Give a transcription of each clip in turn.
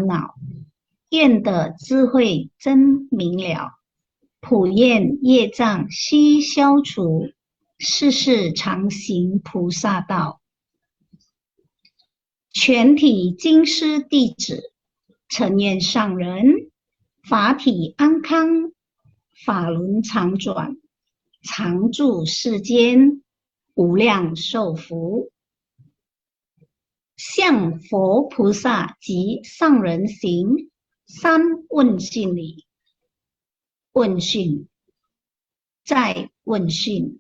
恼。愿得智慧真明了，普愿业障悉消除，世世常行菩萨道。全体经师弟子，诚愿上人法体安康，法轮常转，常住世间，无量寿福。向佛菩萨及上人行三问讯礼。问讯，再问讯，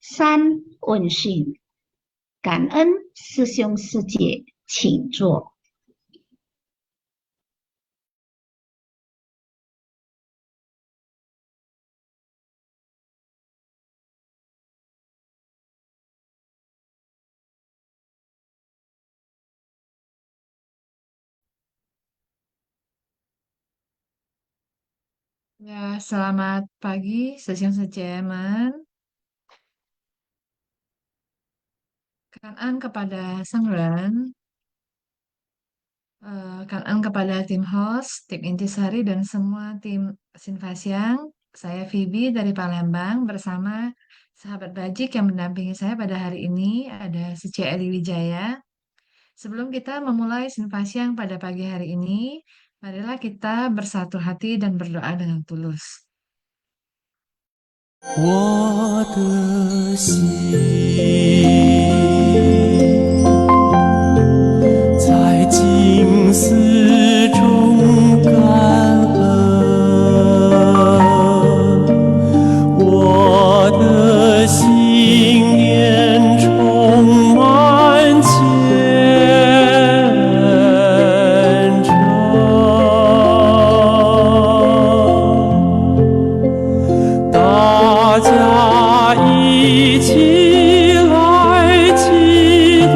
三问讯。感恩师兄师姐，请坐。Ya, selamat pagi, sesiang sejaman. Kanan kepada Sang Ren, kanan kepada tim host, tim Intisari, dan semua tim Sinfasiang. Saya Vivi dari Palembang bersama sahabat Bajik yang mendampingi saya pada hari ini, ada Suci Eli Wijaya. Sebelum kita memulai Sinfasiang pada pagi hari ini, marilah kita bersatu hati dan berdoa dengan tulus. 我的心在静思中感恩，我的心念充满虔诚。大家一起来祈祷，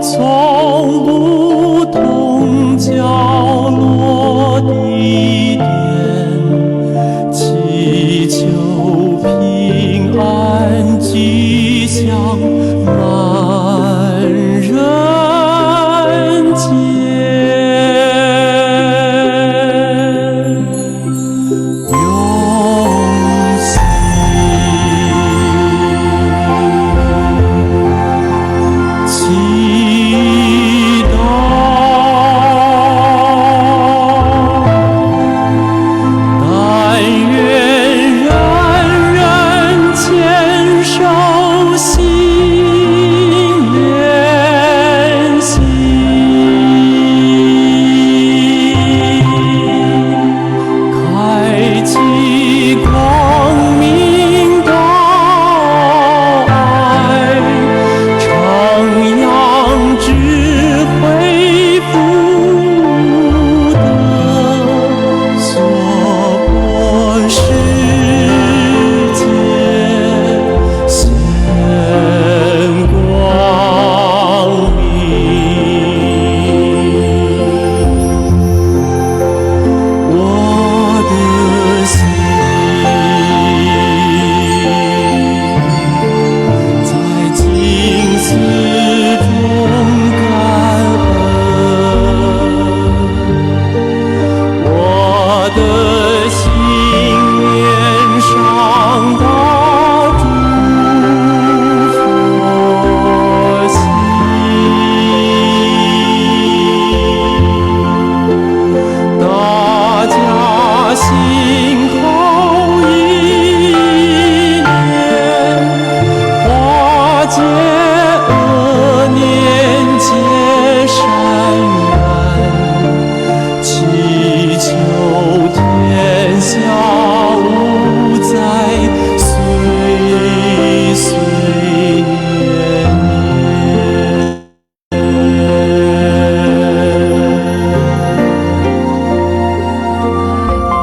从不同角落地点，祈求平安吉祥满人间。用心祈祷，但愿人人坚守心连心。开启光明道爱，徜徉智慧福德，娑婆世界显光明。我的心在静思中感恩，我的心念上大诸佛心。大家心口意念，化解恶念结善缘，祈求天下无灾，岁岁年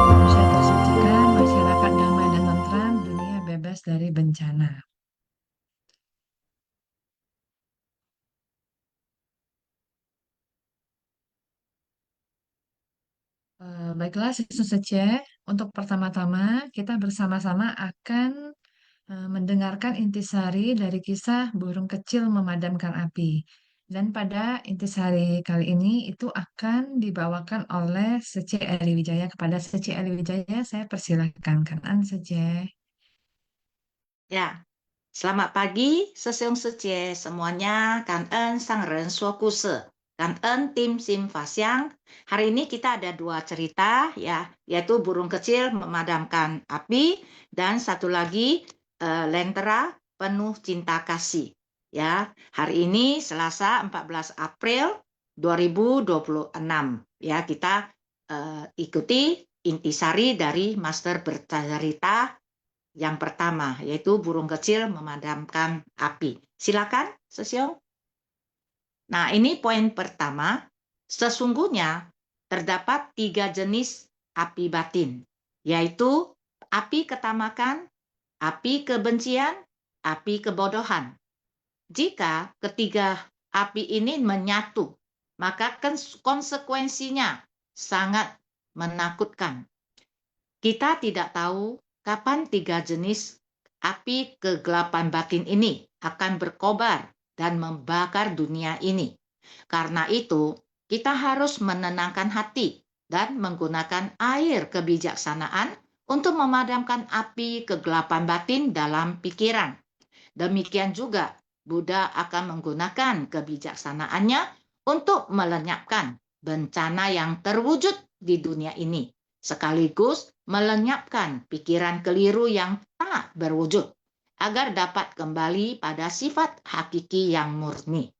Indonesia tersajikan masyarakat damai dan tentram, dunia bebas dari bencana. Baiklah, Sister Sece, untuk pertama-tama kita bersama-sama akan mendengarkan intisari dari kisah burung kecil memadamkan api. Dan pada intisari kali ini itu akan dibawakan oleh Sece Eli Wijaya. Kepada Sece Eli Wijaya saya persilahkan. Kanan Sece. Ya, selamat pagi, Seseong Sece semuanya. Kangen Sang Ren Suokuse. Kangen tim Sim Fasyang. Hari ini kita ada 2 cerita ya, yaitu burung kecil memadamkan api dan satu lagi Lentera penuh cinta kasih. Ya, hari ini Selasa 14 April 2026. Ya, kita ikuti intisari dari Master Bercerita yang pertama, yaitu burung kecil memadamkan api. Silakan, Seseong. Nah, ini poin pertama. Sesungguhnya terdapat 3 jenis api batin, yaitu api ketamakan, api kebencian, api kebodohan. Jika ketiga api ini menyatu, maka konsekuensinya sangat menakutkan. Kita tidak tahu kapan 3 jenis api kegelapan batin ini akan berkobar dan membakar dunia ini. Karena itu, kita harus menenangkan hati dan menggunakan air kebijaksanaan untuk memadamkan api kegelapan batin dalam pikiran. Demikian juga, Buddha akan menggunakan kebijaksanaannya untuk melenyapkan bencana yang terwujud di dunia ini, sekaligus melenyapkan pikiran keliru yang tak berwujud, agar dapat kembali pada sifat hakiki yang murni.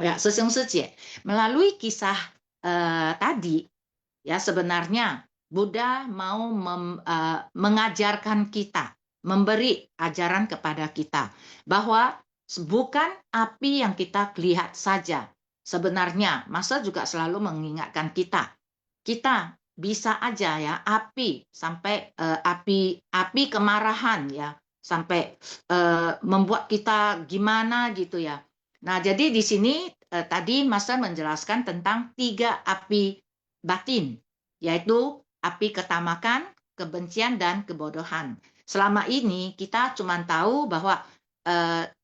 Ya, Seseong Sece, melalui kisah tadi, ya sebenarnya Buddha mau mengajarkan kita, memberi ajaran kepada kita bahwa bukan api yang kita lihat saja. Sebenarnya, Master juga selalu mengingatkan kita bisa aja ya api sampai api kemarahan ya sampai membuat kita gimana gitu ya. Nah, jadi di sini tadi Master menjelaskan tentang 3 api batin, yaitu api ketamakan, kebencian, dan kebodohan. Selama ini kita cuma tahu bahwa 3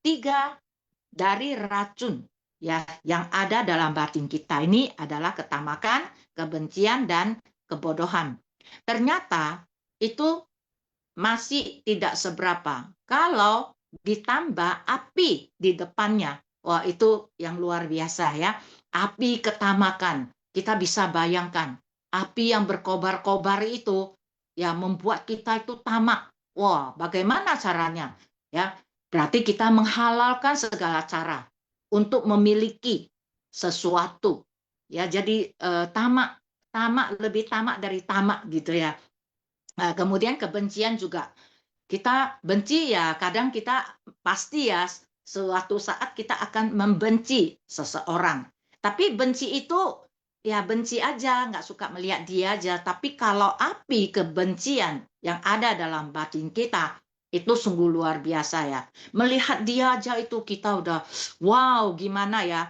dari racun ya yang ada dalam batin kita ini adalah ketamakan, kebencian, dan kebodohan. Ternyata itu masih tidak seberapa. Kalau ditambah api di depannya, wah itu yang luar biasa ya. Api ketamakan, kita bisa bayangkan. Api yang berkobar-kobar itu ya membuat kita itu tamak. Wah, bagaimana caranya? Ya, berarti kita menghalalkan segala cara untuk memiliki sesuatu. Ya, jadi tamak lebih tamak dari tamak gitu ya. Nah, kemudian kebencian juga. Kita benci ya, kadang kita pasti ya suatu saat kita akan membenci seseorang. Tapi benci itu ya benci aja, nggak suka melihat dia aja. Tapi kalau api kebencian yang ada dalam batin kita, itu sungguh luar biasa ya. Melihat dia aja itu kita udah, wow gimana ya,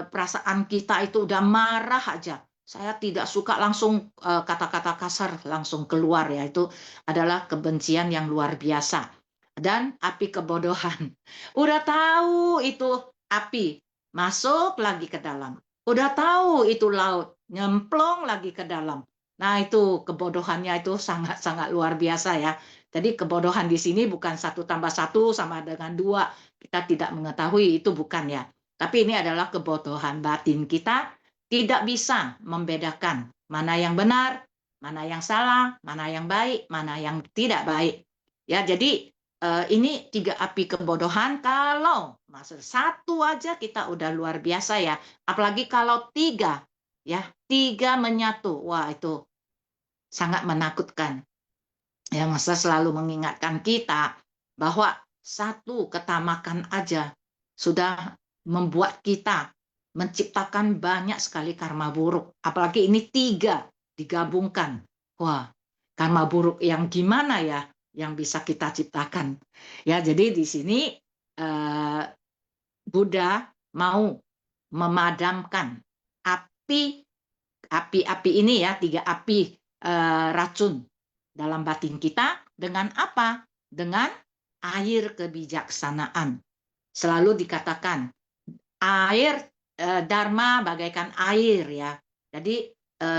perasaan kita itu udah marah aja. Saya tidak suka langsung kata-kata kasar langsung keluar ya, itu adalah kebencian yang luar biasa. Dan api kebodohan. Udah tahu itu api, masuk lagi ke dalam. Udah tahu itu laut, nyemplung lagi ke dalam. Nah, itu kebodohannya itu sangat-sangat luar biasa ya. Jadi kebodohan di sini bukan 1 tambah 1 sama dengan 2. Kita tidak mengetahui, itu bukan ya. Tapi ini adalah kebodohan batin kita, tidak bisa membedakan mana yang benar, mana yang salah, mana yang baik, mana yang tidak baik. Ya, jadi ini 3 api kebodohan. Kalau masuk 1 aja kita udah luar biasa ya. Apalagi kalau 3 ya, 3 menyatu. Wah, itu sangat menakutkan. Ya, Master selalu mengingatkan kita bahwa 1 ketamakan aja sudah membuat kita menciptakan banyak sekali karma buruk. Apalagi ini 3 digabungkan. Wah, karma buruk yang gimana ya yang bisa kita ciptakan. Ya, jadi di sini Buddha mau memadamkan api ini ya, 3 api racun dalam batin kita dengan apa? Dengan air kebijaksanaan. Selalu dikatakan air, dharma bagaikan air ya. Jadi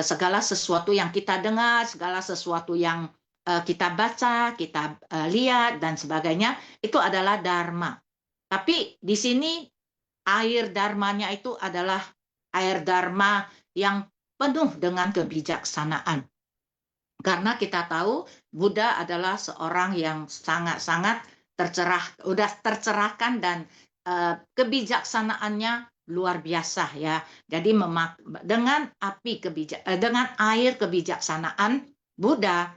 segala sesuatu yang kita dengar, segala sesuatu yang kita baca, kita lihat dan sebagainya itu adalah dharma. Tapi di sini air dharmanya itu adalah air dharma yang penuh dengan kebijaksanaan. Karena kita tahu Buddha adalah seorang yang sangat-sangat udah tercerahkan dan kebijaksanaannya luar biasa ya. Jadi dengan dengan air kebijaksanaan Buddha,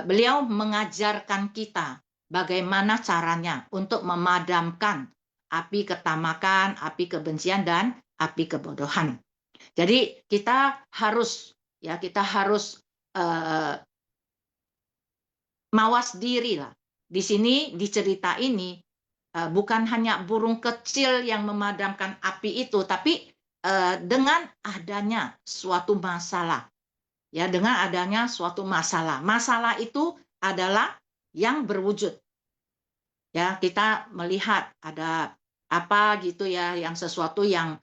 beliau mengajarkan kita bagaimana caranya untuk memadamkan api ketamakan, api kebencian dan api kebodohan. Jadi kita harus mawas diri lah. Di sini di cerita ini bukan hanya burung kecil yang memadamkan api itu, tapi dengan adanya suatu masalah. Ya, dengan adanya suatu masalah. Masalah itu adalah yang berwujud. Ya, kita melihat ada apa gitu ya, yang sesuatu yang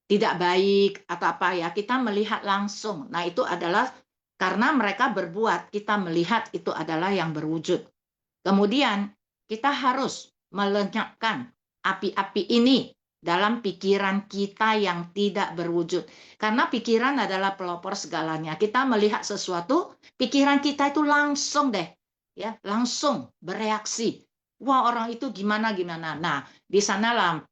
tidak baik atau apa ya, kita melihat langsung. Nah, itu adalah karena mereka berbuat, kita melihat itu adalah yang berwujud. Kemudian kita harus melenyapkan api-api ini dalam pikiran kita yang tidak berwujud. Karena pikiran adalah pelopor segalanya. Kita melihat sesuatu, pikiran kita itu langsung deh, ya, langsung bereaksi. Wah, orang itu gimana-gimana. Nah, di sanalah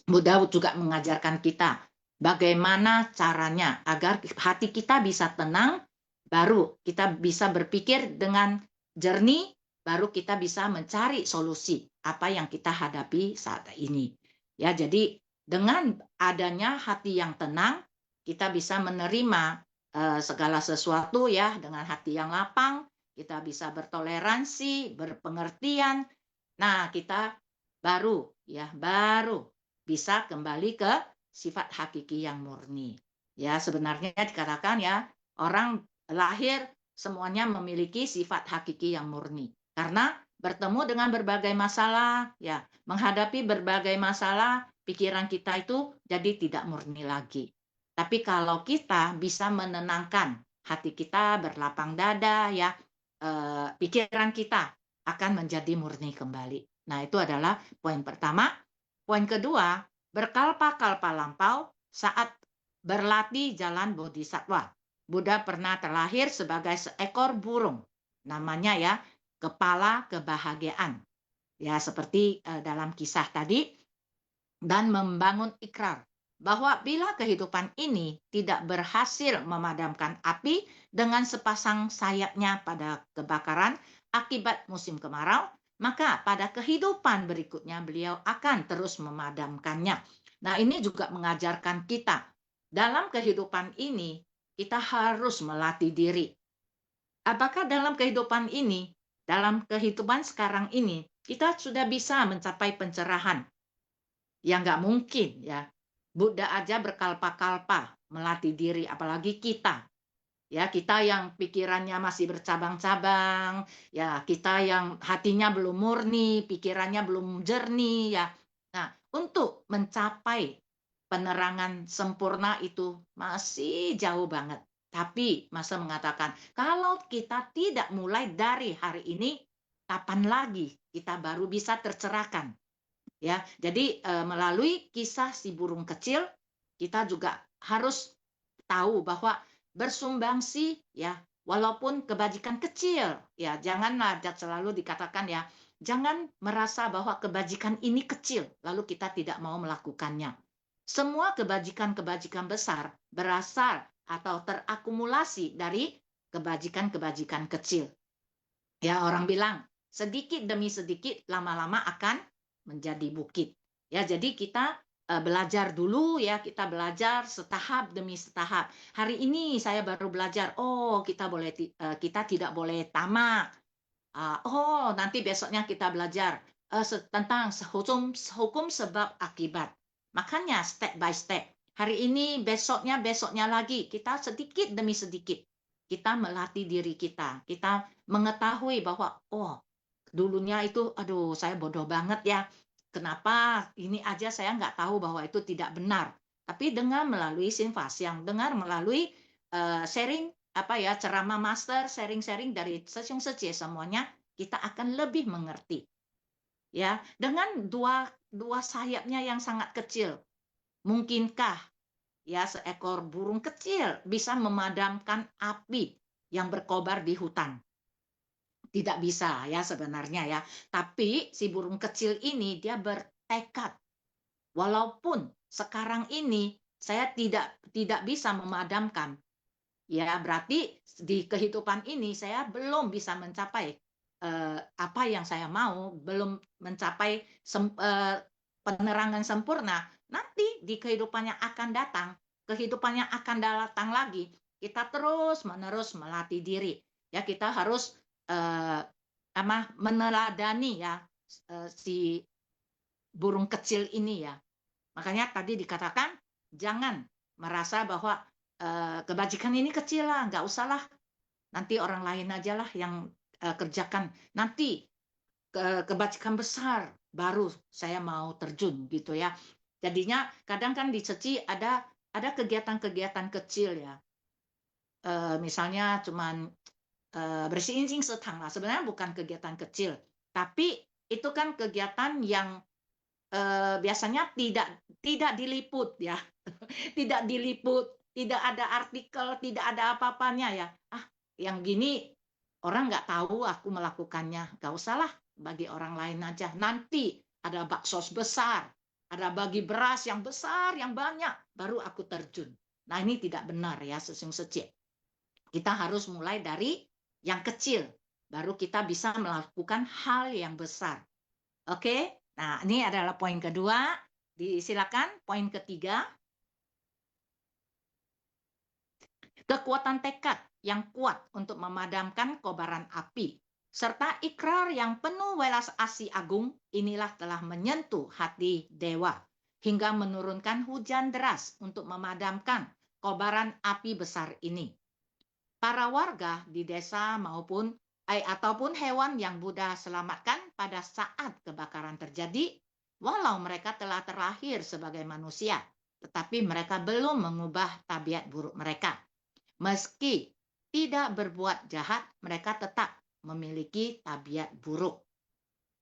Buddha juga mengajarkan kita bagaimana caranya agar hati kita bisa tenang, baru kita bisa berpikir dengan jernih, baru kita bisa mencari solusi apa yang kita hadapi saat ini. Ya, jadi dengan adanya hati yang tenang, kita bisa menerima segala sesuatu ya dengan hati yang lapang, kita bisa bertoleransi, berpengertian. Nah, kita baru bisa kembali ke sifat hakiki yang murni. Ya, sebenarnya dikatakan ya, orang lahir semuanya memiliki sifat hakiki yang murni. Karena bertemu dengan berbagai masalah, ya, menghadapi berbagai masalah, pikiran kita itu jadi tidak murni lagi. Tapi kalau kita bisa menenangkan hati kita, berlapang dada, ya, pikiran kita akan menjadi murni kembali. Nah, itu adalah poin pertama. Poin kedua, berkalpa-kalpa lampau saat berlatih jalan bodhisattva. Buddha pernah terlahir sebagai seekor burung. Namanya ya, kepala kebahagiaan. Ya, seperti dalam kisah tadi. Dan membangun ikrar bahwa bila kehidupan ini tidak berhasil memadamkan api dengan sepasang sayapnya pada kebakaran akibat musim kemarau, maka pada kehidupan berikutnya beliau akan terus memadamkannya. Nah, ini juga mengajarkan kita dalam kehidupan ini kita harus melatih diri. Apakah dalam kehidupan ini, dalam kehidupan sekarang ini, kita sudah bisa mencapai pencerahan? Ya nggak mungkin ya. Buddha aja berkalpa-kalpa melatih diri, apalagi kita. Ya, kita yang pikirannya masih bercabang-cabang, ya, kita yang hatinya belum murni, pikirannya belum jernih ya. Nah, untuk mencapai penerangan sempurna itu masih jauh banget. Tapi masa mengatakan, kalau kita tidak mulai dari hari ini, kapan lagi kita baru bisa tercerahkan? Ya, jadi melalui kisah si burung kecil, kita juga harus tahu bahwa bersumbangsi ya, walaupun kebajikan kecil ya, janganlah selalu dikatakan ya, jangan merasa bahwa kebajikan ini kecil lalu kita tidak mau melakukannya. Semua kebajikan-kebajikan besar berasal atau terakumulasi dari kebajikan-kebajikan kecil. Ya, orang bilang sedikit demi sedikit lama-lama akan menjadi bukit. Ya, jadi kita belajar dulu ya, kita belajar setahap demi setahap. Hari ini saya baru belajar, oh kita tidak boleh tamak. Oh, nanti besoknya kita belajar tentang hukum sebab akibat. Makanya step by step. Hari ini, besoknya lagi, kita sedikit demi sedikit kita melatih diri kita. Kita mengetahui bahwa oh, dulunya itu aduh saya bodoh banget ya. kenapa ini aja saya nggak tahu bahwa itu tidak benar. Tapi dengan melalui Sin Fasyang, dengan melalui sharing ceramah master, sharing-sharing dari Sesiung Secie semuanya, kita akan lebih mengerti. Ya, dengan dua sayapnya yang sangat kecil, mungkinkah ya seekor burung kecil bisa memadamkan api yang berkobar di hutan? Tidak bisa ya sebenarnya ya. Tapi si burung kecil ini dia bertekad, walaupun sekarang ini saya tidak bisa memadamkan, ya berarti di kehidupan ini saya belum bisa mencapai apa yang saya mau, belum mencapai penerangan sempurna. Nanti di kehidupan yang akan datang, kehidupan yang akan datang lagi, kita terus menerus melatih diri. Ya, kita harus meneladani ya si burung kecil ini ya. Makanya tadi dikatakan jangan merasa bahwa kebajikan ini kecil lah, nggak usah lah. Nanti orang lain aja lah yang kerjakan. Nanti kebajikan besar baru saya mau terjun gitu ya. Jadinya kadang kan di Seci ada kegiatan-kegiatan kecil ya. Misalnya cuman bersihin setang lah. Sebenarnya bukan kegiatan kecil, tapi itu kan kegiatan yang biasanya tidak diliput ya. Tidak diliput, tidak ada artikel, tidak ada apa-apanya ya. Yang gini orang nggak tahu aku melakukannya, nggak usah lah, bagi orang lain aja. Nanti ada bakso besar, ada bagi beras yang besar, yang banyak, baru aku terjun. Nah ini tidak benar ya Sesiung Secie. Kita harus mulai dari yang kecil, baru kita bisa melakukan hal yang besar. Oke, nah ini adalah poin kedua. Disilakan poin ketiga. Kekuatan tekad yang kuat untuk memadamkan kobaran api, serta ikrar yang penuh welas asih agung, inilah telah menyentuh hati dewa, hingga menurunkan hujan deras untuk memadamkan kobaran api besar ini. Para warga di desa ataupun hewan yang Buddha selamatkan pada saat kebakaran terjadi, walau mereka telah terlahir sebagai manusia, tetapi mereka belum mengubah tabiat buruk mereka. Meski tidak berbuat jahat, mereka tetap memiliki tabiat buruk.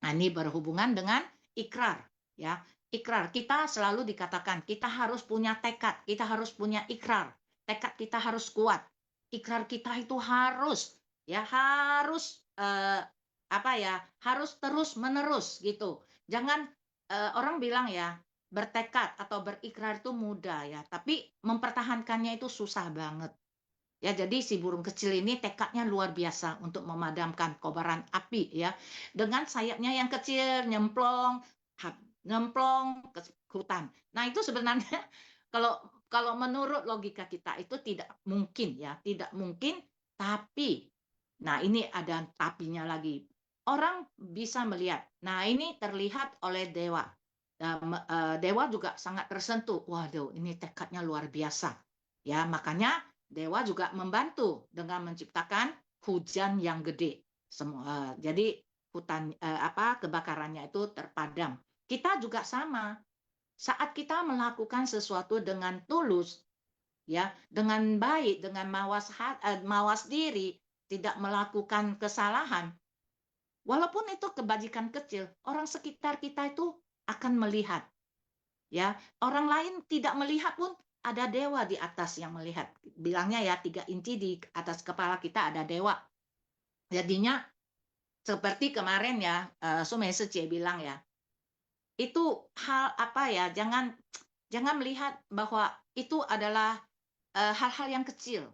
Nah, ini berhubungan dengan ikrar, ya. Ikrar kita selalu dikatakan kita harus punya tekad, kita harus punya ikrar. Tekad kita harus kuat. Ikrar kita itu harus harus terus-menerus gitu. Jangan orang bilang ya, bertekad atau berikrar itu mudah ya, tapi mempertahankannya itu susah banget. Ya, jadi si burung kecil ini tekadnya luar biasa untuk memadamkan kobaran api ya. Dengan sayapnya yang kecil nyemplong ke hutan. Nah, itu sebenarnya kalau menurut logika kita itu tidak mungkin ya, tidak mungkin, tapi nah ini ada tapinya lagi. Orang bisa melihat. Nah, ini terlihat oleh dewa. Dewa juga sangat tersentuh. Waduh, ini tekadnya luar biasa. Ya, makanya dewa juga membantu dengan menciptakan hujan yang gede. Jadi hutan kebakarannya itu terpadam. Kita juga sama. Saat kita melakukan sesuatu dengan tulus, ya, dengan baik, dengan mawas diri, tidak melakukan kesalahan, walaupun itu kebajikan kecil, orang sekitar kita itu akan melihat. Ya, orang lain tidak melihat pun ada dewa di atas yang melihat. Bilangnya ya 3 inci di atas kepala kita ada dewa. Jadinya seperti kemarin ya Sumei Secie bilang ya, itu hal jangan melihat bahwa itu adalah hal-hal yang kecil.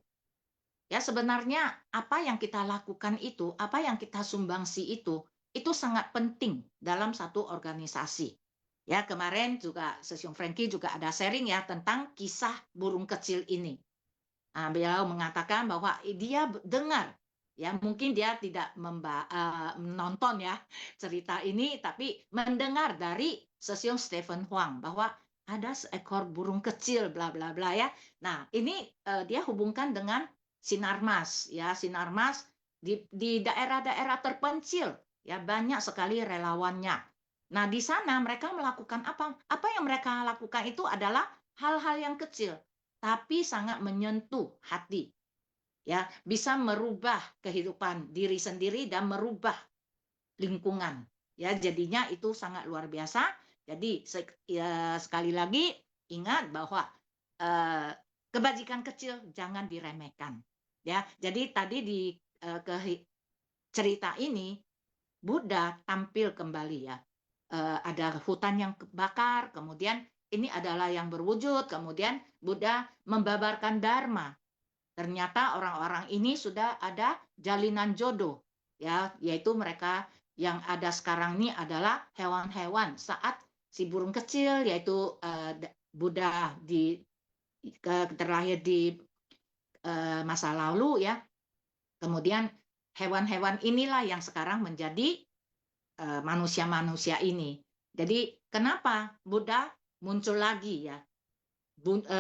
Ya, sebenarnya apa yang kita lakukan itu, apa yang kita sumbangsi itu sangat penting dalam satu organisasi. Ya, kemarin juga Sesiung Frankie juga ada sharing ya tentang kisah burung kecil ini. Nah, beliau mengatakan bahwa dia dengar, ya mungkin dia tidak menonton ya cerita ini, tapi mendengar dari Sesiung Stephen Huang bahwa ada seekor burung kecil bla bla bla ya. Nah, ini dia hubungkan dengan Sinarmas ya, Sinarmas di daerah-daerah terpencil ya, banyak sekali relawannya. Nah, di sana mereka melakukan apa? Apa yang mereka lakukan itu adalah hal-hal yang kecil, tapi sangat menyentuh hati. Ya, bisa merubah kehidupan diri sendiri dan merubah lingkungan. Ya, jadinya itu sangat luar biasa. Jadi ya, sekali lagi ingat bahwa eh, kebajikan kecil jangan diremehkan. Ya, jadi tadi di cerita ini Buddha tampil kembali ya. Ada hutan yang kebakar, kemudian ini adalah yang berwujud, kemudian Buddha membabarkan dharma. Ternyata orang-orang ini sudah ada jalinan jodoh, ya, yaitu mereka yang ada sekarang ini adalah hewan-hewan. Saat si burung kecil, yaitu Buddha terlahir di masa lalu, ya, kemudian hewan-hewan inilah yang sekarang menjadi manusia-manusia ini. Jadi kenapa Buddha muncul lagi ya?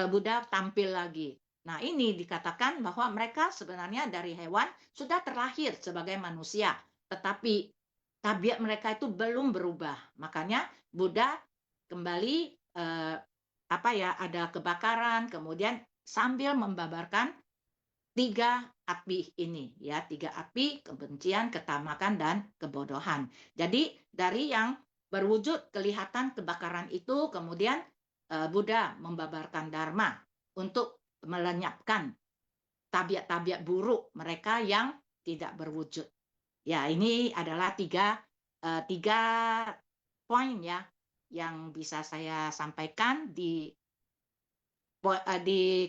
Buddha tampil lagi. Nah, ini dikatakan bahwa mereka sebenarnya dari hewan sudah terlahir sebagai manusia, tetapi tabiat mereka itu belum berubah. Makanya Buddha kembali apa ya, ada kebakaran, kemudian sambil membabarkan tiga api ini, ya, tiga api: kebencian, ketamakan, dan kebodohan. Jadi dari yang berwujud kelihatan kebakaran itu, kemudian Buddha membabarkan dharma untuk melenyapkan tabiat-tabiat buruk mereka yang tidak berwujud. Ya, ini adalah tiga poin ya yang bisa saya sampaikan di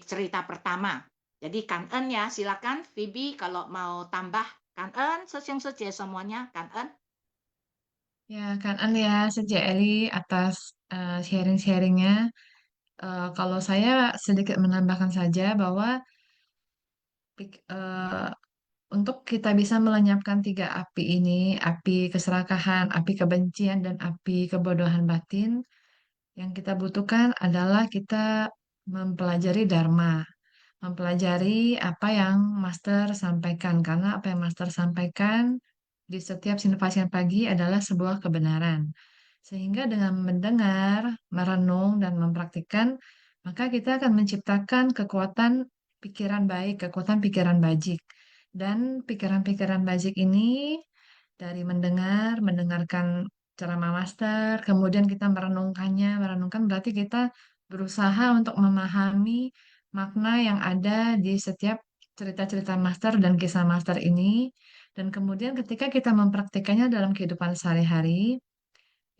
cerita pertama. Jadi Kangen ya, silakan Phoebe kalau mau tambah. Kangen, sesiang semuanya, Kangen. Ya, kan An ya, sejak Eli atas sharing-sharingnya. Kalau saya sedikit menambahkan saja bahwa eh, untuk kita bisa melenyapkan tiga api ini, api keserakahan, api kebencian, dan api kebodohan batin, yang kita butuhkan adalah kita mempelajari Dharma, mempelajari apa yang Master sampaikan, karena apa yang Master sampaikan di setiap Sinvasian pagi adalah sebuah kebenaran. Sehingga dengan mendengar, merenung, dan mempraktikkan, maka kita akan menciptakan kekuatan pikiran baik, kekuatan pikiran bajik. Dan pikiran-pikiran bajik ini dari mendengarkan ceramah master, kemudian kita merenungkannya. Merenungkan berarti kita berusaha untuk memahami makna yang ada di setiap cerita-cerita master dan kisah master ini. Dan kemudian ketika kita mempraktikkannya dalam kehidupan sehari-hari,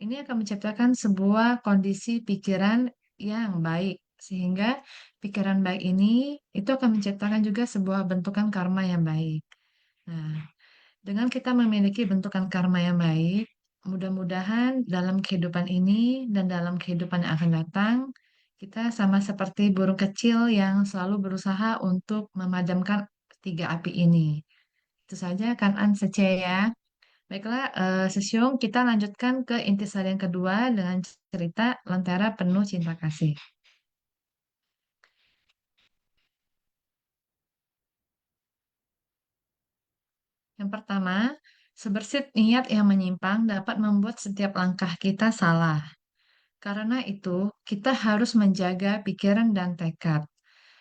ini akan menciptakan sebuah kondisi pikiran yang baik. Sehingga pikiran baik ini itu akan menciptakan juga sebuah bentukan karma yang baik. Nah, dengan kita memiliki bentukan karma yang baik, mudah-mudahan dalam kehidupan ini dan dalam kehidupan yang akan datang, kita sama seperti burung kecil yang selalu berusaha untuk memadamkan tiga api ini. Itu saja kan An Sece ya. Baiklah, Sesyung, kita lanjutkan ke intisari yang kedua dengan cerita Lentera Penuh Cinta Kasih. Yang pertama, sebersit niat yang menyimpang dapat membuat setiap langkah kita salah. Karena itu, kita harus menjaga pikiran dan tekad.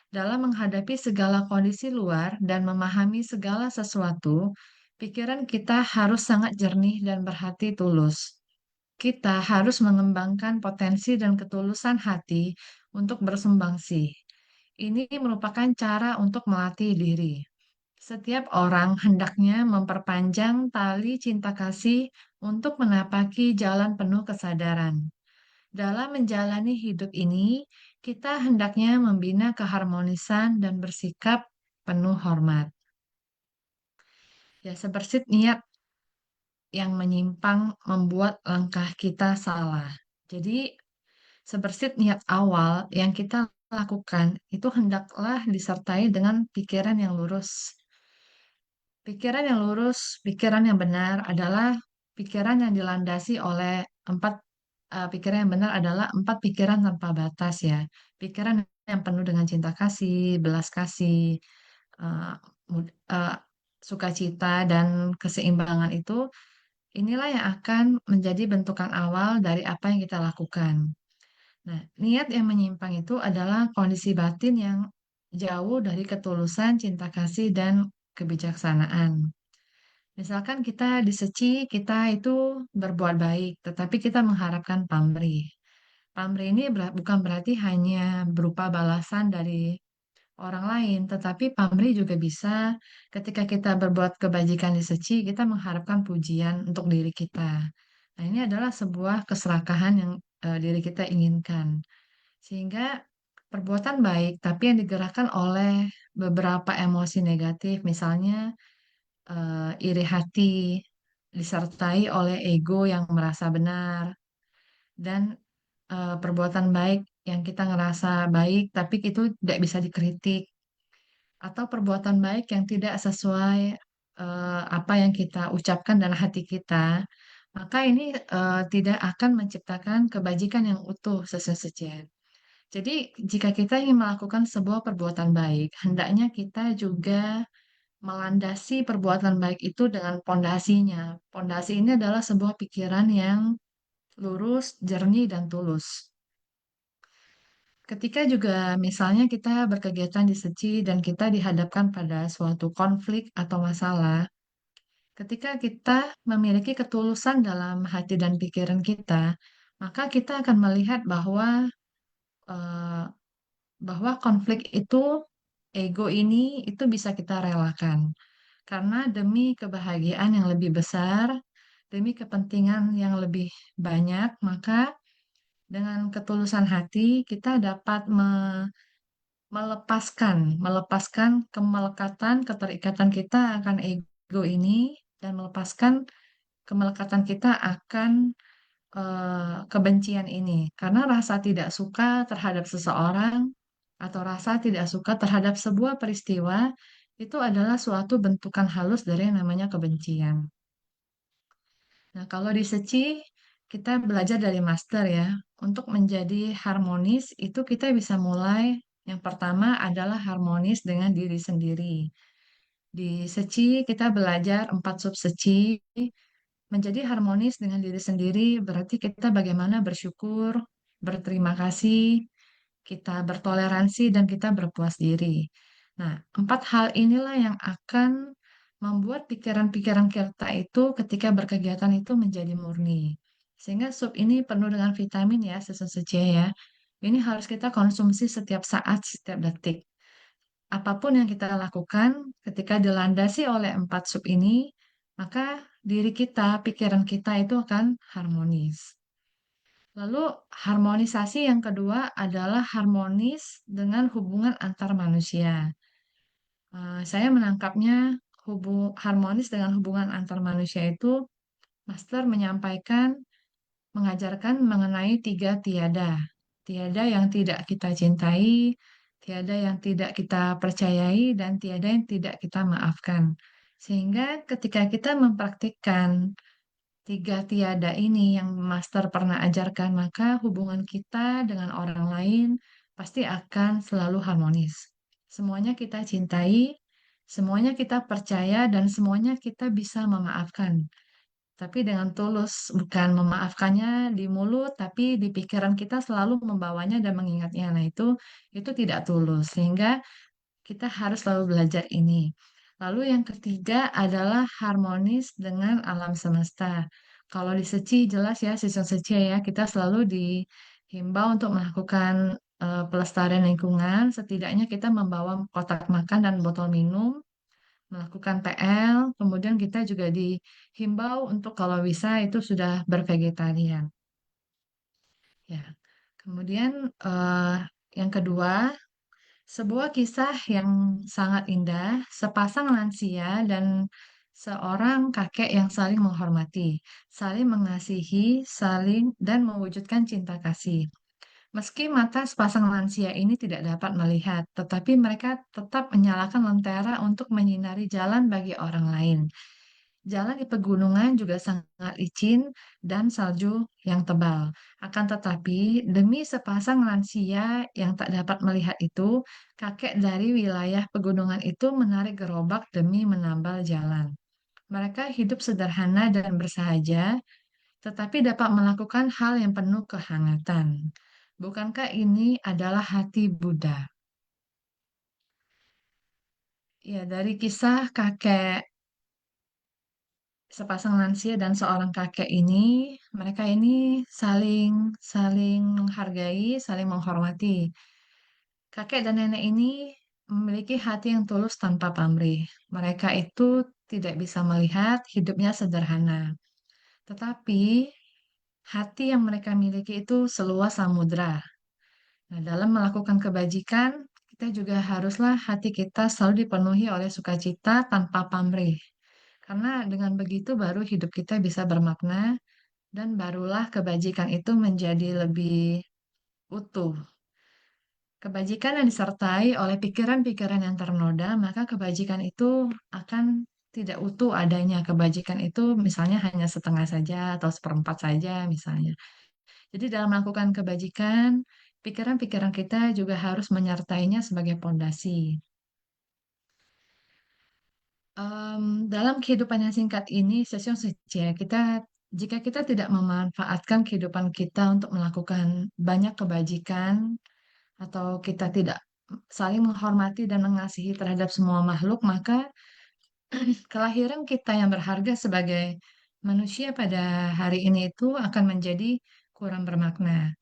Dalam menghadapi segala kondisi luar dan memahami segala sesuatu, pikiran kita harus sangat jernih dan berhati tulus. Kita harus mengembangkan potensi dan ketulusan hati untuk bersumbangsi. Ini merupakan cara untuk melatih diri. Setiap orang hendaknya memperpanjang tali cinta kasih untuk menapaki jalan penuh kesadaran. Dalam menjalani hidup ini, kita hendaknya membina keharmonisan dan bersikap penuh hormat. Ya, sebersit niat yang menyimpang membuat langkah kita salah. Jadi, sebersit niat awal yang kita lakukan itu hendaklah disertai dengan pikiran yang lurus. Pikiran yang lurus, pikiran yang benar adalah pikiran yang dilandasi oleh pikiran yang benar adalah empat pikiran tanpa batas ya. Pikiran yang penuh dengan cinta kasih, belas kasih, uh, mud- uh, sukacita dan keseimbangan itu inilah yang akan menjadi bentukan awal dari apa yang kita lakukan. Nah, niat yang menyimpang itu adalah kondisi batin yang jauh dari ketulusan, cinta kasih, dan kebijaksanaan. Misalkan kita diseci, kita itu berbuat baik, tetapi kita mengharapkan pamrih. Pamrih ini bukan berarti hanya berupa balasan dari orang lain, tetapi pamrih juga bisa ketika kita berbuat kebajikan diseci, kita mengharapkan pujian untuk diri kita. Nah, ini adalah sebuah keserakahan yang diri kita inginkan. Sehingga perbuatan baik, tapi yang digerakkan oleh beberapa emosi negatif, misalnya iri hati, disertai oleh ego yang merasa benar, dan perbuatan baik yang kita ngerasa baik, tapi itu tidak bisa dikritik, atau perbuatan baik yang tidak sesuai apa yang kita ucapkan dalam hati kita, maka ini tidak akan menciptakan kebajikan yang utuh sesuai. Jadi, jika kita ingin melakukan sebuah perbuatan baik, hendaknya kita juga melandasi perbuatan baik itu dengan pondasinya. Pondasi ini adalah sebuah pikiran yang lurus, jernih, dan tulus. Ketika juga misalnya kita berkegiatan di seci dan kita dihadapkan pada suatu konflik atau masalah, ketika kita memiliki ketulusan dalam hati dan pikiran kita, maka kita akan melihat eh, bahwa konflik itu, ego ini itu bisa kita relakan. Karena demi kebahagiaan yang lebih besar, demi kepentingan yang lebih banyak, maka dengan ketulusan hati kita dapat melepaskan kemelekatan, keterikatan kita akan ego ini dan melepaskan kemelekatan kita akan kebencian ini. Karena rasa tidak suka terhadap seseorang atau rasa tidak suka terhadap sebuah peristiwa itu adalah suatu bentukan halus dari yang namanya kebencian. Nah, kalau di Seci, kita belajar dari master ya. Untuk menjadi harmonis, itu kita bisa mulai, yang pertama adalah harmonis dengan diri sendiri. Di Seci, kita belajar 4 sub Seci. Menjadi harmonis dengan diri sendiri berarti kita bagaimana bersyukur, berterima kasih, kita bertoleransi, dan kita berpuas diri. Nah, 4 hal inilah yang akan membuat pikiran-pikiran kita itu ketika berkegiatan itu menjadi murni. Sehingga sup ini penuh dengan vitamin ya, sesuai ya. Ini harus kita konsumsi setiap saat, setiap detik. Apapun yang kita lakukan ketika dilandasi oleh 4 sub ini, maka diri kita, pikiran kita itu akan harmonis. Lalu harmonisasi yang kedua adalah harmonis dengan hubungan antar manusia. Saya menangkapnya harmonis dengan hubungan antar manusia itu, Master mengajarkan mengenai 3 tiada. Tiada yang tidak kita cintai, tiada yang tidak kita percayai, dan tiada yang tidak kita maafkan. Sehingga ketika kita mempraktikkan 3 tiada ini yang Master pernah ajarkan, maka hubungan kita dengan orang lain pasti akan selalu harmonis. Semuanya kita cintai, semuanya kita percaya, dan semuanya kita bisa memaafkan. Tapi dengan tulus, bukan memaafkannya di mulut, tapi di pikiran kita selalu membawanya dan mengingatnya. Nah, itu tidak tulus, sehingga kita harus selalu belajar ini. Lalu yang ketiga adalah harmonis dengan alam semesta. Kalau di Seci jelas ya, season Seci ya, kita selalu dihimbau untuk melakukan pelestarian lingkungan. Setidaknya kita membawa kotak makan dan botol minum, melakukan TL, kemudian kita juga dihimbau untuk kalau bisa itu sudah bervegetarian. Ya, kemudian yang kedua, sebuah kisah yang sangat indah, sepasang lansia dan seorang kakek yang saling menghormati, saling mengasihi, saling dan mewujudkan cinta kasih. Meski mata sepasang lansia ini tidak dapat melihat, tetapi mereka tetap menyalakan lentera untuk menyinari jalan bagi orang lain. Jalan di pegunungan juga sangat licin dan salju yang tebal. Akan tetapi, demi sepasang lansia yang tak dapat melihat itu, kakek dari wilayah pegunungan itu menarik gerobak demi menambal jalan. Mereka hidup sederhana dan bersahaja, tetapi dapat melakukan hal yang penuh kehangatan. Bukankah ini adalah hati Buddha? Ya, dari kisah kakek sepasang lansia dan seorang kakek ini, mereka ini saling saling menghargai, saling menghormati. Kakek dan nenek ini memiliki hati yang tulus tanpa pamrih. Mereka itu tidak bisa melihat hidupnya sederhana, tetapi hati yang mereka miliki itu seluas samudra. Nah, dalam melakukan kebajikan, kita juga haruslah hati kita selalu dipenuhi oleh sukacita tanpa pamrih. Karena dengan begitu baru hidup kita bisa bermakna dan barulah kebajikan itu menjadi lebih utuh. Kebajikan yang disertai oleh pikiran-pikiran yang ternoda, maka kebajikan itu akan tidak utuh adanya. Kebajikan itu misalnya hanya setengah saja atau seperempat saja misalnya. Jadi dalam melakukan kebajikan, pikiran-pikiran kita juga harus menyertainya sebagai pondasi. Dalam kehidupan yang singkat ini, sesiong ya, jika kita tidak memanfaatkan kehidupan kita untuk melakukan banyak kebajikan, atau kita tidak saling menghormati dan mengasihi terhadap semua makhluk, maka kelahiran kita yang berharga sebagai manusia pada hari ini itu akan menjadi kurang bermakna.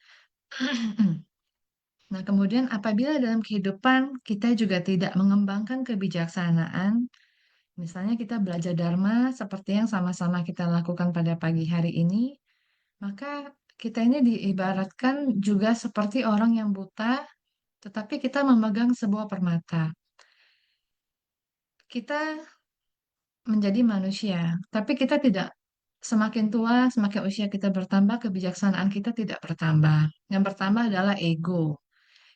Nah, kemudian apabila dalam kehidupan kita juga tidak mengembangkan kebijaksanaan, misalnya kita belajar Dharma seperti yang sama-sama kita lakukan pada pagi hari ini, maka kita ini diibaratkan juga seperti orang yang buta, tetapi kita memegang sebuah permata. Kita menjadi manusia, tapi kita tidak semakin tua, semakin usia kita bertambah, kebijaksanaan kita tidak bertambah. Yang bertambah adalah ego.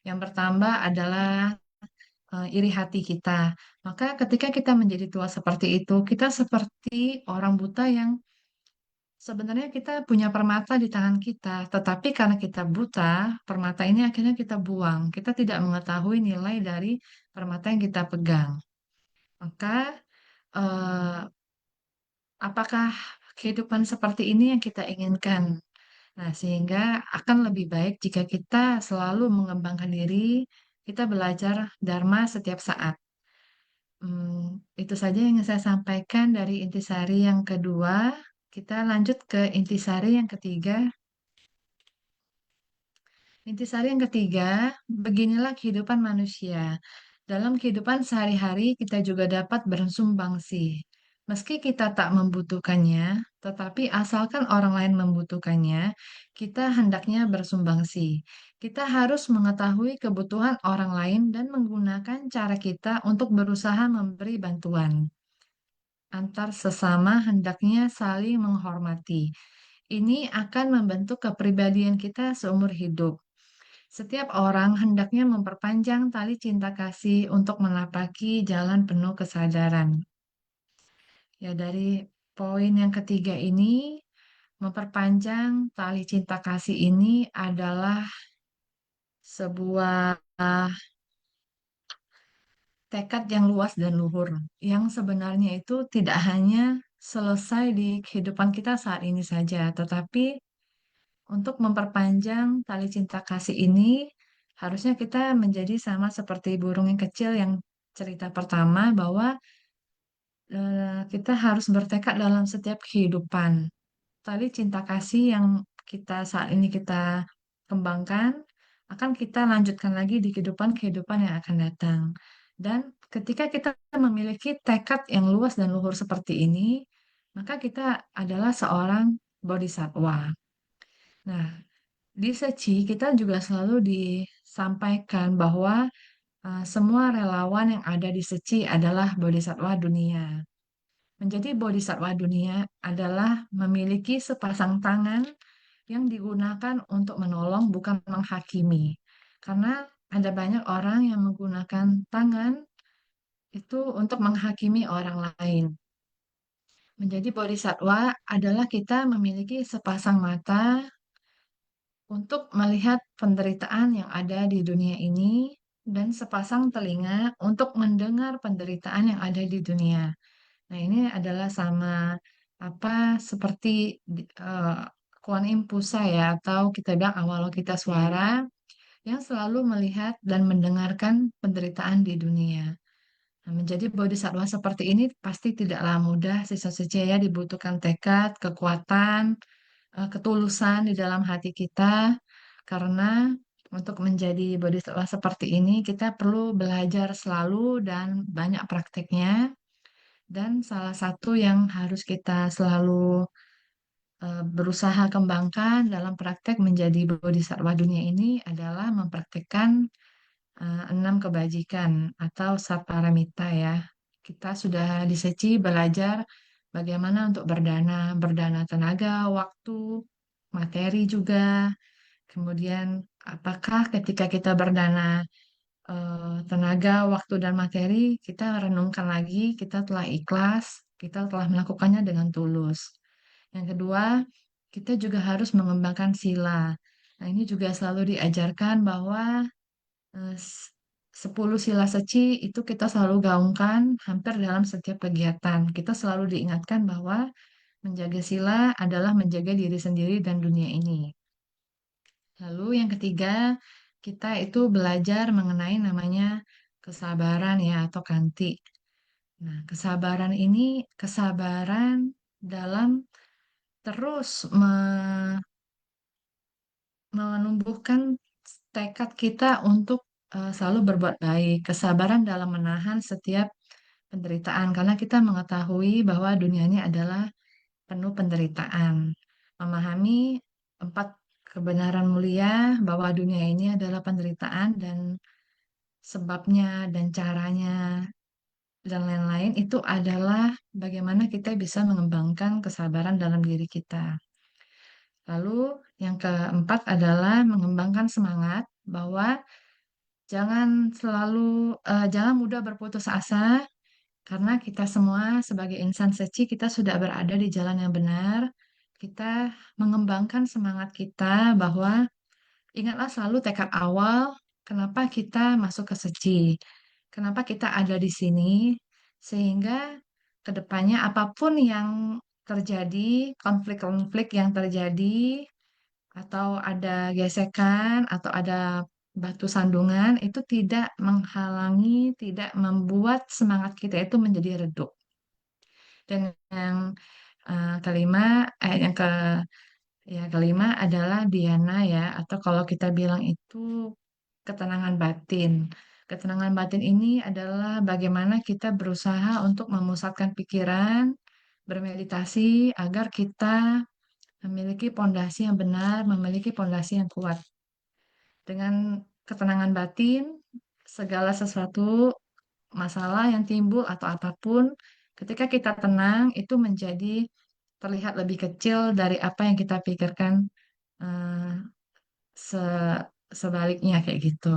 Yang bertambah adalah iri hati kita. Maka ketika kita menjadi tua seperti itu, kita seperti orang buta yang sebenarnya kita punya permata di tangan kita, tetapi karena kita buta, permata ini akhirnya kita buang. Kita tidak mengetahui nilai dari permata yang kita pegang. Maka eh, apakah kehidupan seperti ini yang kita inginkan? Nah, sehingga akan lebih baik jika kita selalu mengembangkan diri, kita belajar Dharma setiap saat. Itu saja yang saya sampaikan dari intisari yang kedua. Kita lanjut ke intisari yang ketiga. Intisari yang ketiga, beginilah kehidupan manusia. Dalam kehidupan sehari-hari, kita juga dapat bersumbangsi. Meski kita tak membutuhkannya, tetapi asalkan orang lain membutuhkannya, kita hendaknya bersumbangsi. Kita harus mengetahui kebutuhan orang lain dan menggunakan cara kita untuk berusaha memberi bantuan. Antar sesama hendaknya saling menghormati. Ini akan membentuk kepribadian kita seumur hidup. Setiap orang hendaknya memperpanjang tali cinta kasih untuk menapaki jalan penuh kesadaran. Ya, dari poin yang ketiga ini, memperpanjang tali cinta kasih ini adalah sebuah tekad yang luas dan luhur, yang sebenarnya itu tidak hanya selesai di kehidupan kita saat ini saja, tetapi untuk memperpanjang tali cinta kasih ini, harusnya kita menjadi sama seperti burung yang kecil yang cerita pertama bahwa kita harus bertekad dalam setiap kehidupan. Tali cinta kasih yang kita saat ini kita kembangkan akan kita lanjutkan lagi di kehidupan-kehidupan yang akan datang. Dan ketika kita memiliki tekad yang luas dan luhur seperti ini, maka kita adalah seorang bodhisattva. Nah, di Seci kita juga selalu disampaikan bahwa semua relawan yang ada di Seci adalah bodhisattva dunia. Menjadi bodhisattva dunia adalah memiliki sepasang tangan yang digunakan untuk menolong, bukan menghakimi. Karena ada banyak orang yang menggunakan tangan itu untuk menghakimi orang lain. Menjadi bodhisattva adalah kita memiliki sepasang mata untuk melihat penderitaan yang ada di dunia ini dan sepasang telinga untuk mendengar penderitaan yang ada di dunia. Nah, ini adalah sama seperti Kuan Im Pusa ya, atau kita bilang Avalokita Suara yang selalu melihat dan mendengarkan penderitaan di dunia. Nah, menjadi bodhisattva seperti ini pasti tidaklah mudah, sisa ya, dibutuhkan tekad, kekuatan, ketulusan di dalam hati kita, karena untuk menjadi bodhisattva seperti ini kita perlu belajar selalu dan banyak prakteknya. Dan salah satu yang harus kita selalu berusaha kembangkan dalam praktek menjadi bodhisattva dunia ini adalah mempraktekkan 6 kebajikan atau saparamita ya. Kita sudah diseci belajar bagaimana untuk berdana tenaga, waktu, materi juga. Kemudian apakah ketika kita berdana tenaga, waktu, dan materi, kita renungkan lagi, kita telah ikhlas, kita telah melakukannya dengan tulus. Yang kedua, kita juga harus mengembangkan sila. Nah, ini juga selalu diajarkan bahwa 10 sila seci itu kita selalu gaungkan hampir dalam setiap kegiatan. Kita selalu diingatkan bahwa menjaga sila adalah menjaga diri sendiri dan dunia ini. Lalu yang ketiga, kita itu belajar mengenai namanya kesabaran ya atau kanti. Nah, kesabaran ini kesabaran dalam terus menumbuhkan tekad kita untuk selalu berbuat baik, kesabaran dalam menahan setiap penderitaan karena kita mengetahui bahwa dunia ini adalah penuh penderitaan. Memahami 4 kebenaran mulia bahwa dunia ini adalah penderitaan dan sebabnya dan caranya dan lain-lain itu adalah bagaimana kita bisa mengembangkan kesabaran dalam diri kita. Lalu yang keempat adalah mengembangkan semangat bahwa jangan mudah berputus asa karena kita semua sebagai insan suci kita sudah berada di jalan yang benar. Kita mengembangkan semangat kita bahwa ingatlah selalu tekad awal kenapa kita masuk ke suci. Kenapa kita ada di sini sehingga kedepannya apapun yang terjadi, konflik-konflik yang terjadi atau ada gesekan atau ada batu sandungan itu tidak menghalangi, tidak membuat semangat kita itu menjadi redup. Dan yang kelima adalah dhyana ya, atau kalau kita bilang itu ketenangan batin. Ketenangan batin ini adalah bagaimana kita berusaha untuk memusatkan pikiran, bermeditasi agar kita memiliki pondasi yang benar, memiliki pondasi yang kuat. Dengan ketenangan batin, segala sesuatu masalah yang timbul atau apapun, ketika kita tenang, itu menjadi terlihat lebih kecil dari apa yang kita pikirkan eh, sebaliknya kayak gitu.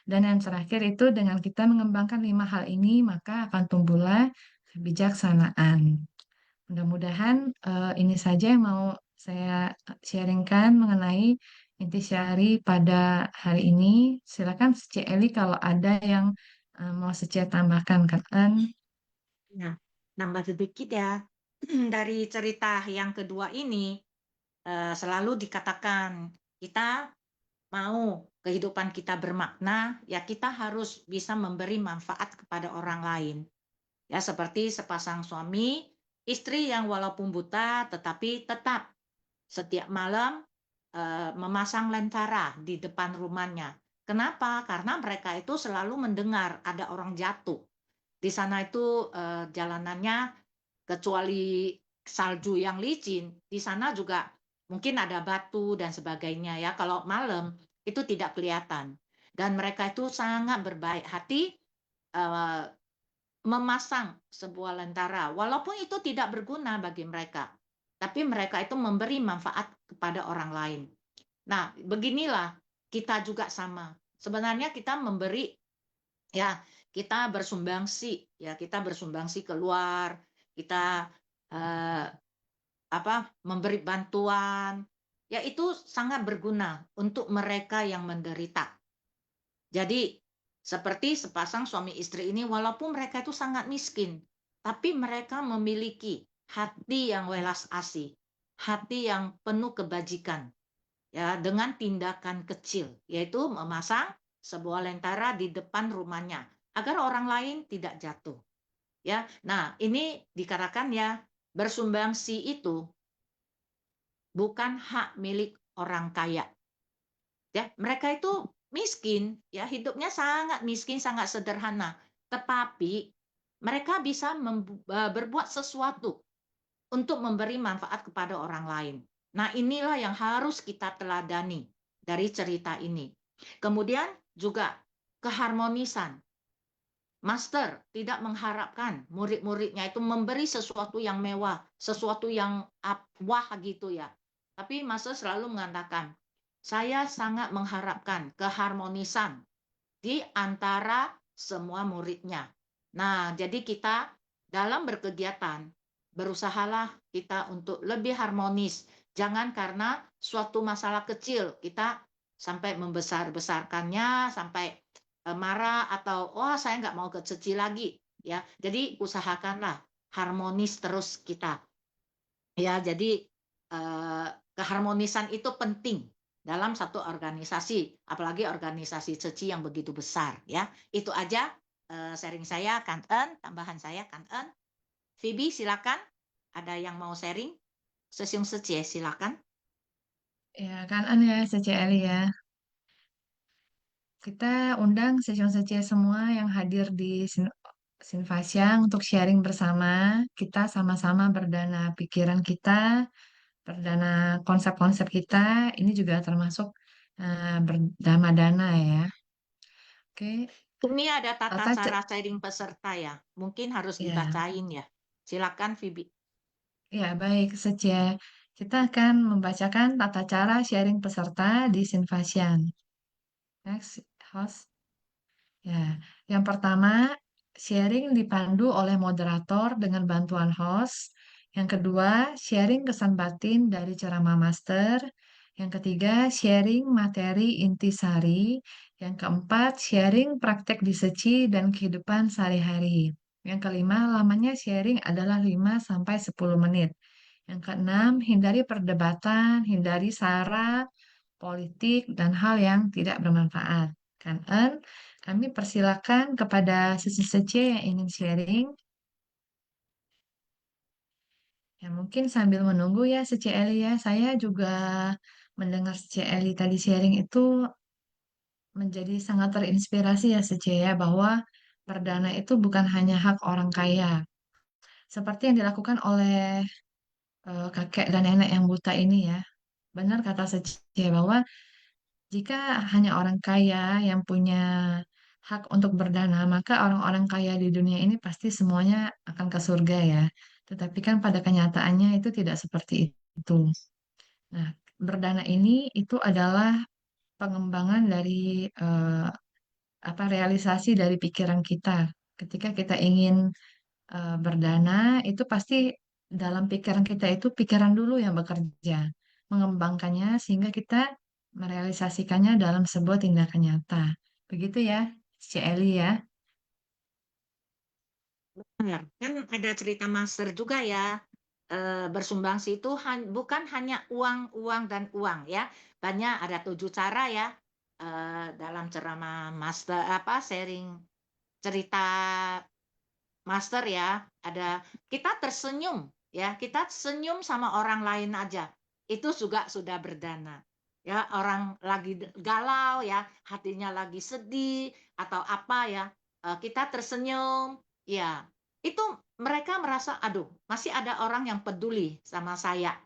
Dan yang terakhir itu dengan kita mengembangkan 5 hal ini, maka akan tumbuhlah kebijaksanaan. Mudah-mudahan ini saja yang mau saya sharingkan mengenai intisari pada hari ini. Silakan Ci Eli kalau ada yang mau Ci tambahkan kan. Nah, nambah sedikit ya. Dari cerita yang kedua ini selalu dikatakan kita mau kehidupan kita bermakna, ya kita harus bisa memberi manfaat kepada orang lain. Ya, seperti sepasang suami, istri yang walaupun buta tetapi tetap setiap malam memasang lentera di depan rumahnya. Kenapa? Karena mereka itu selalu mendengar ada orang jatuh. Di sana itu jalanannya kecuali salju yang licin, di sana juga mungkin ada batu dan sebagainya ya. Kalau malam itu tidak kelihatan. Dan mereka itu sangat berbaik hati memasang sebuah lentera, walaupun itu tidak berguna bagi mereka, tapi mereka itu memberi manfaat kepada orang lain. Nah, beginilah kita juga sama. Sebenarnya kita memberi, ya kita bersumbangsi, ya kita bersumbangsi keluar, kita memberi bantuan, ya itu sangat berguna untuk mereka yang menderita. Jadi seperti sepasang suami istri ini, walaupun mereka itu sangat miskin, tapi mereka memiliki hati yang welas asih, hati yang penuh kebajikan, ya, dengan tindakan kecil, yaitu memasang sebuah lentera di depan rumahnya agar orang lain tidak jatuh. Ya, nah ini dikatakan ya, bersumbangsi itu bukan hak milik orang kaya. Ya, mereka itu miskin, ya, hidupnya sangat miskin, sangat sederhana, tetapi mereka bisa berbuat sesuatu untuk memberi manfaat kepada orang lain. Nah, inilah yang harus kita teladani dari cerita ini. Kemudian juga keharmonisan. Master tidak mengharapkan murid-muridnya itu memberi sesuatu yang mewah, sesuatu yang wah gitu ya. Tapi Master selalu mengatakan, saya sangat mengharapkan keharmonisan di antara semua muridnya. Nah, jadi kita dalam berkegiatan, berusahalah kita untuk lebih harmonis. Jangan karena suatu masalah kecil kita sampai membesar-besarkannya, sampai marah atau wah saya nggak mau kecil lagi. Ya, jadi usahakanlah harmonis terus kita. Ya, jadi keharmonisan itu penting dalam satu organisasi, apalagi organisasi ceci yang begitu besar ya. Itu aja sharing saya, Kanten, tambahan saya, Kanten. Phoebe silakan, ada yang mau sharing? Sesiung Seci, silakan. Ya, kan ya, CCL ya. Kita undang sesiun-sesiun semua yang hadir di Sinfasyang untuk sharing bersama. Kita sama-sama berdana pikiran kita, berdana konsep-konsep kita. Ini juga termasuk berdana dana ya. Oke, Ini ada tata tata cara sharing peserta ya. Mungkin harus ya, dibacain ya. Silakan Phoebe. ya baik Secie. Kita akan membacakan tata cara sharing peserta di Sinfasyang. Next, host. Ya, yang pertama, sharing dipandu oleh moderator dengan bantuan host. Yang kedua, sharing kesan batin dari ceramah master. Yang ketiga, sharing materi intisari. Yang keempat, sharing praktek di seci dan kehidupan sehari-hari. Yang kelima, lamanya sharing adalah 5-10 menit. Yang keenam, hindari perdebatan, hindari sara, politik, dan hal yang tidak bermanfaat. Kan, kami persilakan kepada sesi-sesi yang ingin sharing. Ya, mungkin sambil menunggu ya Seci Eli ya, saya juga mendengar Seci Eli tadi sharing itu menjadi sangat terinspirasi ya Seci ya, bahwa perdana itu bukan hanya hak orang kaya. Seperti yang dilakukan oleh kakek dan nenek yang buta ini ya. Benar kata Seci ya, bahwa jika hanya orang kaya yang punya hak untuk berdana, maka orang-orang kaya di dunia ini pasti semuanya akan ke surga ya. Tetapi kan pada kenyataannya itu tidak seperti itu. Nah, berdana ini itu adalah pengembangan dari eh, realisasi dari pikiran kita. Ketika kita ingin berdana, itu pasti dalam pikiran kita itu pikiran dulu yang bekerja, mengembangkannya sehingga kita merealisasikannya dalam sebuah tindakan nyata. Begitu ya, si Eli ya. Benar. Kan ada cerita master juga ya. Bersumbangsi itu bukan hanya uang, uang, dan uang ya. Banyak, ada 7 cara ya dalam ceramah master apa sharing cerita master ya. Ada kita tersenyum ya, kita senyum sama orang lain aja. Itu juga sudah berdana. Ya, orang lagi galau ya, hatinya lagi sedih atau apa ya, kita tersenyum, ya. Itu mereka merasa, aduh, masih ada orang yang peduli sama saya.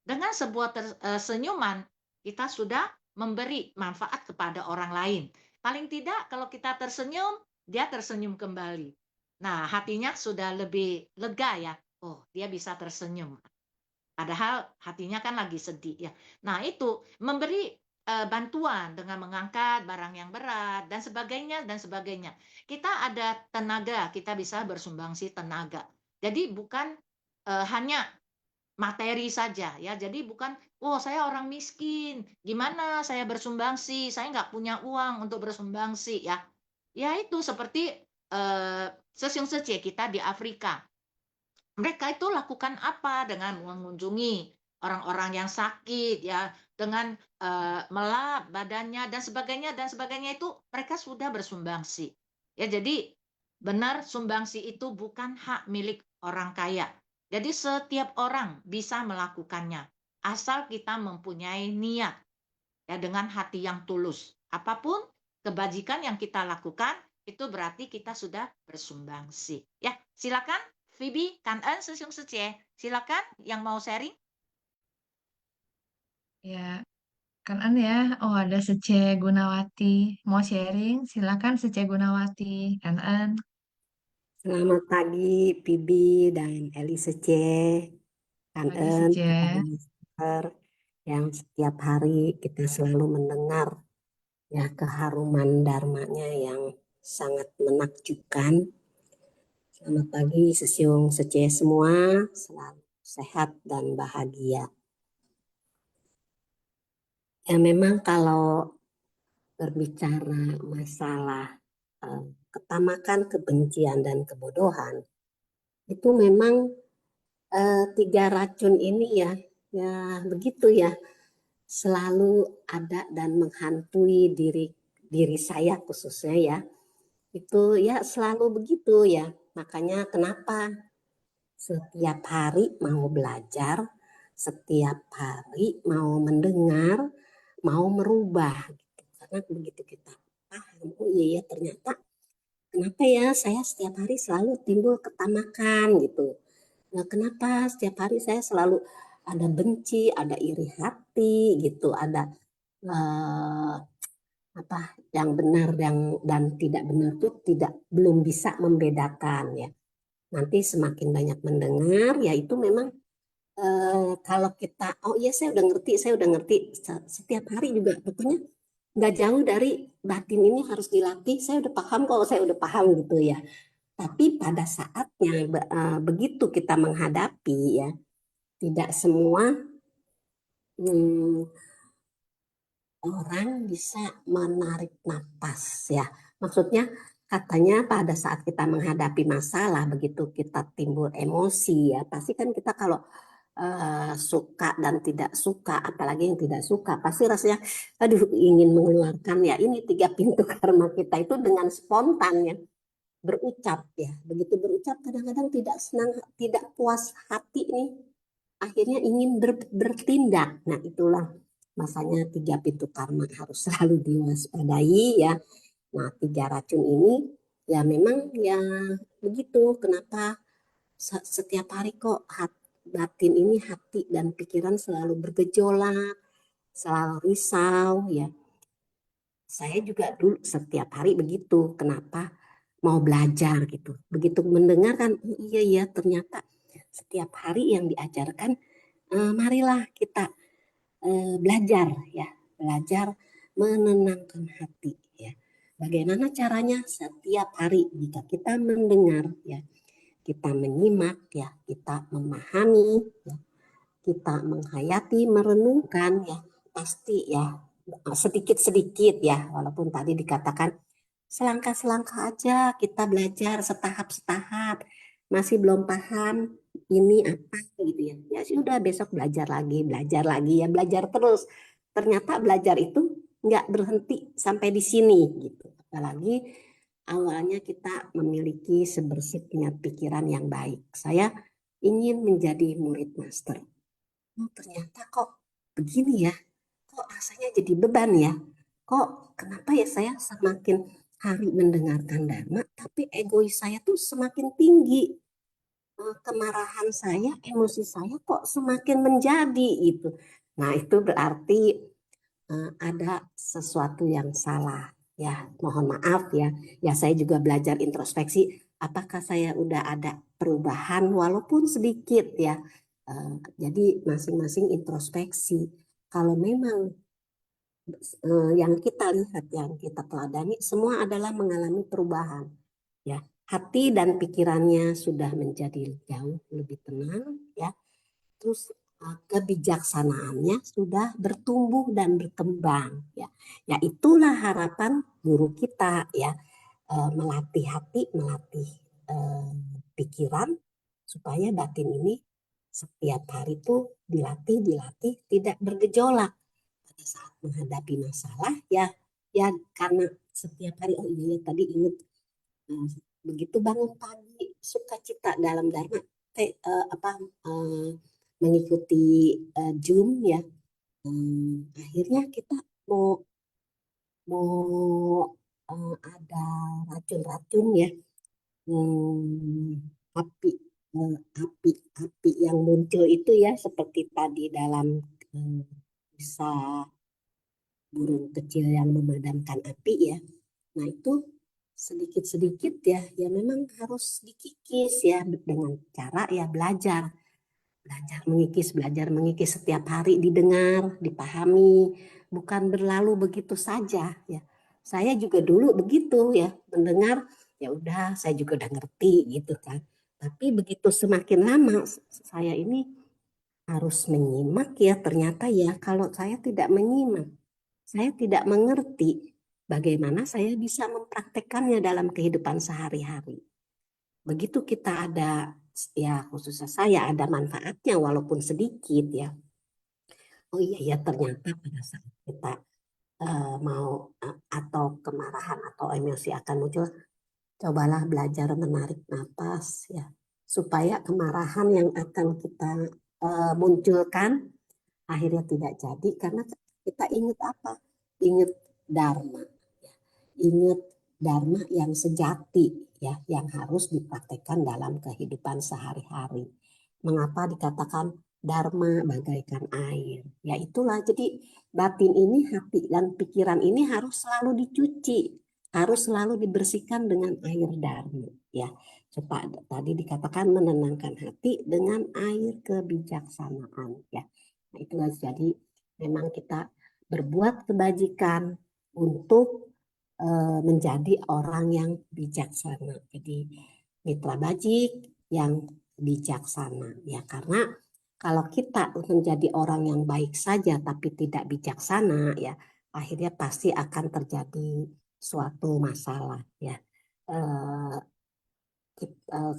Dengan sebuah senyuman, kita sudah memberi manfaat kepada orang lain. Paling tidak kalau kita tersenyum, dia tersenyum kembali. Nah, hatinya sudah lebih lega ya. Oh, dia bisa tersenyum. Padahal hatinya kan lagi sedih ya. Nah, itu memberi bantuan dengan mengangkat barang yang berat dan sebagainya dan sebagainya. Kita ada tenaga, kita bisa bersumbangsi tenaga. Jadi bukan hanya materi saja ya. Jadi bukan, oh saya orang miskin, gimana saya bersumbangsi, saya nggak punya uang untuk bersumbangsi ya. Ya itu seperti Sesiung Sece kita di Afrika. Mereka itu lakukan apa dengan mengunjungi orang-orang yang sakit ya, dengan melap badannya dan sebagainya itu mereka sudah bersumbangsi. Ya, jadi benar sumbangsi itu bukan hak milik orang kaya. Jadi setiap orang bisa melakukannya asal kita mempunyai niat ya dengan hati yang tulus. Apapun kebajikan yang kita lakukan itu berarti kita sudah bersumbangsi. Ya, silakan Phoebe, Kan Eun, Sesyung Seche. Silakan yang mau sharing. Ya, kan An ya. Oh, ada Sece Gunawati. Mau sharing? Silakan Sece Gunawati. Kan An. Selamat pagi, Pibi dan Eli Sece, Pagi Kangen, Sece. kepada listener yang setiap hari kita selalu mendengar ya keharuman dharmanya yang sangat menakjubkan. Selamat pagi, Sesiung Sece semua, selalu sehat dan bahagia. Ya memang kalau berbicara masalah ketamakan, kebencian, dan kebodohan, itu memang tiga racun ini ya begitu ya, selalu ada dan menghantui diri saya khususnya ya. Itu ya selalu begitu ya. Makanya kenapa setiap hari mau belajar, setiap hari mau mendengar, mau merubah gitu. Karena begitu kita paham, oh iya ya ternyata kenapa ya saya setiap hari selalu timbul ketamakan gitu. Nah, kenapa setiap hari saya selalu ada benci, ada iri hati gitu, ada apa yang benar dan tidak benar itu belum bisa membedakan ya. Nanti semakin banyak mendengar ya itu memang kalau kita oh iya saya udah ngerti setiap hari juga pokoknya nggak jauh dari batin ini harus dilatih. Saya udah paham kok, saya udah paham gitu ya. Tapi pada saatnya begitu kita menghadapi ya, tidak semua orang bisa menarik napas ya. Maksudnya katanya pada saat kita menghadapi masalah, begitu kita timbul emosi ya, pasti kan kita kalau suka dan tidak suka, apalagi yang tidak suka, pasti rasanya aduh ingin mengeluarkan ya. Ini tiga pintu karma kita itu dengan spontan ya berucap ya. Begitu berucap kadang-kadang tidak senang, tidak puas hati nih, akhirnya ingin bertindak. Nah itulah masanya tiga pintu karma harus selalu diwaspadai ya. Nah tiga racun ini ya memang ya begitu. Kenapa setiap hari kok batin ini, hati dan pikiran selalu bergejolak, selalu risau ya. Saya juga dulu setiap hari begitu. Kenapa? Mau belajar gitu. Begitu mendengar kan, oh iya ya ternyata setiap hari yang diajarkan, marilah kita belajar ya, belajar menenangkan hati ya. Bagaimana caranya? Setiap hari jika kita mendengar ya, kita menyimak ya, kita memahami ya, kita menghayati, merenungkan ya, pasti ya sedikit-sedikit ya, walaupun tadi dikatakan selangkah-selangkah aja kita belajar setahap-setahap, masih belum paham ini apa gitu ya. Ya sudah besok belajar lagi ya, belajar terus. Ternyata belajar itu nggak berhenti sampai di sini gitu. Apalagi awalnya kita memiliki sebersihnya pikiran yang baik. Saya ingin menjadi murid master. Oh, ternyata kok begini ya, kok rasanya jadi beban ya, kok kenapa ya saya semakin hari mendengarkan dhamma, tapi egois saya tuh semakin tinggi, kemarahan saya, emosi saya kok semakin menjadi gitu. Nah itu berarti ada sesuatu yang salah ya, mohon maaf ya. Ya saya juga belajar introspeksi, apakah saya udah ada perubahan walaupun sedikit ya. Jadi masing-masing introspeksi. Kalau memang yang kita lihat, yang kita teladani, semua adalah mengalami perubahan. Ya, hati dan pikirannya sudah menjadi jauh lebih tenang, ya. Terus kebijaksanaannya sudah bertumbuh dan berkembang, ya. Ya itulah harapan guru kita, ya, melatih hati, melatih pikiran, supaya batin ini setiap hari tuh dilatih tidak bergejolak pada saat menghadapi masalah ya. Ya karena setiap hari, oh iya ya, tadi ingat begitu bangun pagi sukacita dalam dharma, apa mengikuti Zoom ya. Akhirnya kita mau mau ada racun-racun ya, api api api yang muncul itu ya, seperti tadi dalam bisa burung kecil yang memadamkan api ya. Nah itu sedikit-sedikit ya, ya memang harus dikikis ya dengan cara ya belajar mengikis setiap hari, didengar, dipahami, bukan berlalu begitu saja ya. Saya juga dulu begitu ya, mendengar ya udah saya juga udah ngerti gitu kan. Tapi begitu semakin lama saya ini harus menyimak ya, ternyata ya kalau saya tidak menyimak, saya tidak mengerti bagaimana saya bisa mempraktekkannya dalam kehidupan sehari-hari. Begitu kita ada, ya khususnya saya ada manfaatnya walaupun sedikit ya. Oh iya ya, ternyata pada saat kita mau atau kemarahan atau emosi akan muncul, cobalah belajar menarik napas ya, supaya kemarahan yang akan kita munculkan akhirnya tidak jadi, karena kita ingat apa? Ingat Dharma. Ingat Dharma yang sejati ya, yang harus dipraktekkan dalam kehidupan sehari-hari. Mengapa dikatakan Dharma bagaikan air? Ya itulah, jadi batin ini, hati dan pikiran ini harus selalu dicuci, harus selalu dibersihkan dengan air Dharma ya. Supaya tadi dikatakan menenangkan hati dengan air kebijaksanaan ya. Nah, itulah, jadi memang kita berbuat kebajikan untuk menjadi orang yang bijaksana. Jadi mitra bajik yang bijaksana ya, karena kalau kita menjadi orang yang baik saja tapi tidak bijaksana ya, akhirnya pasti akan terjadi suatu masalah ya. Eh,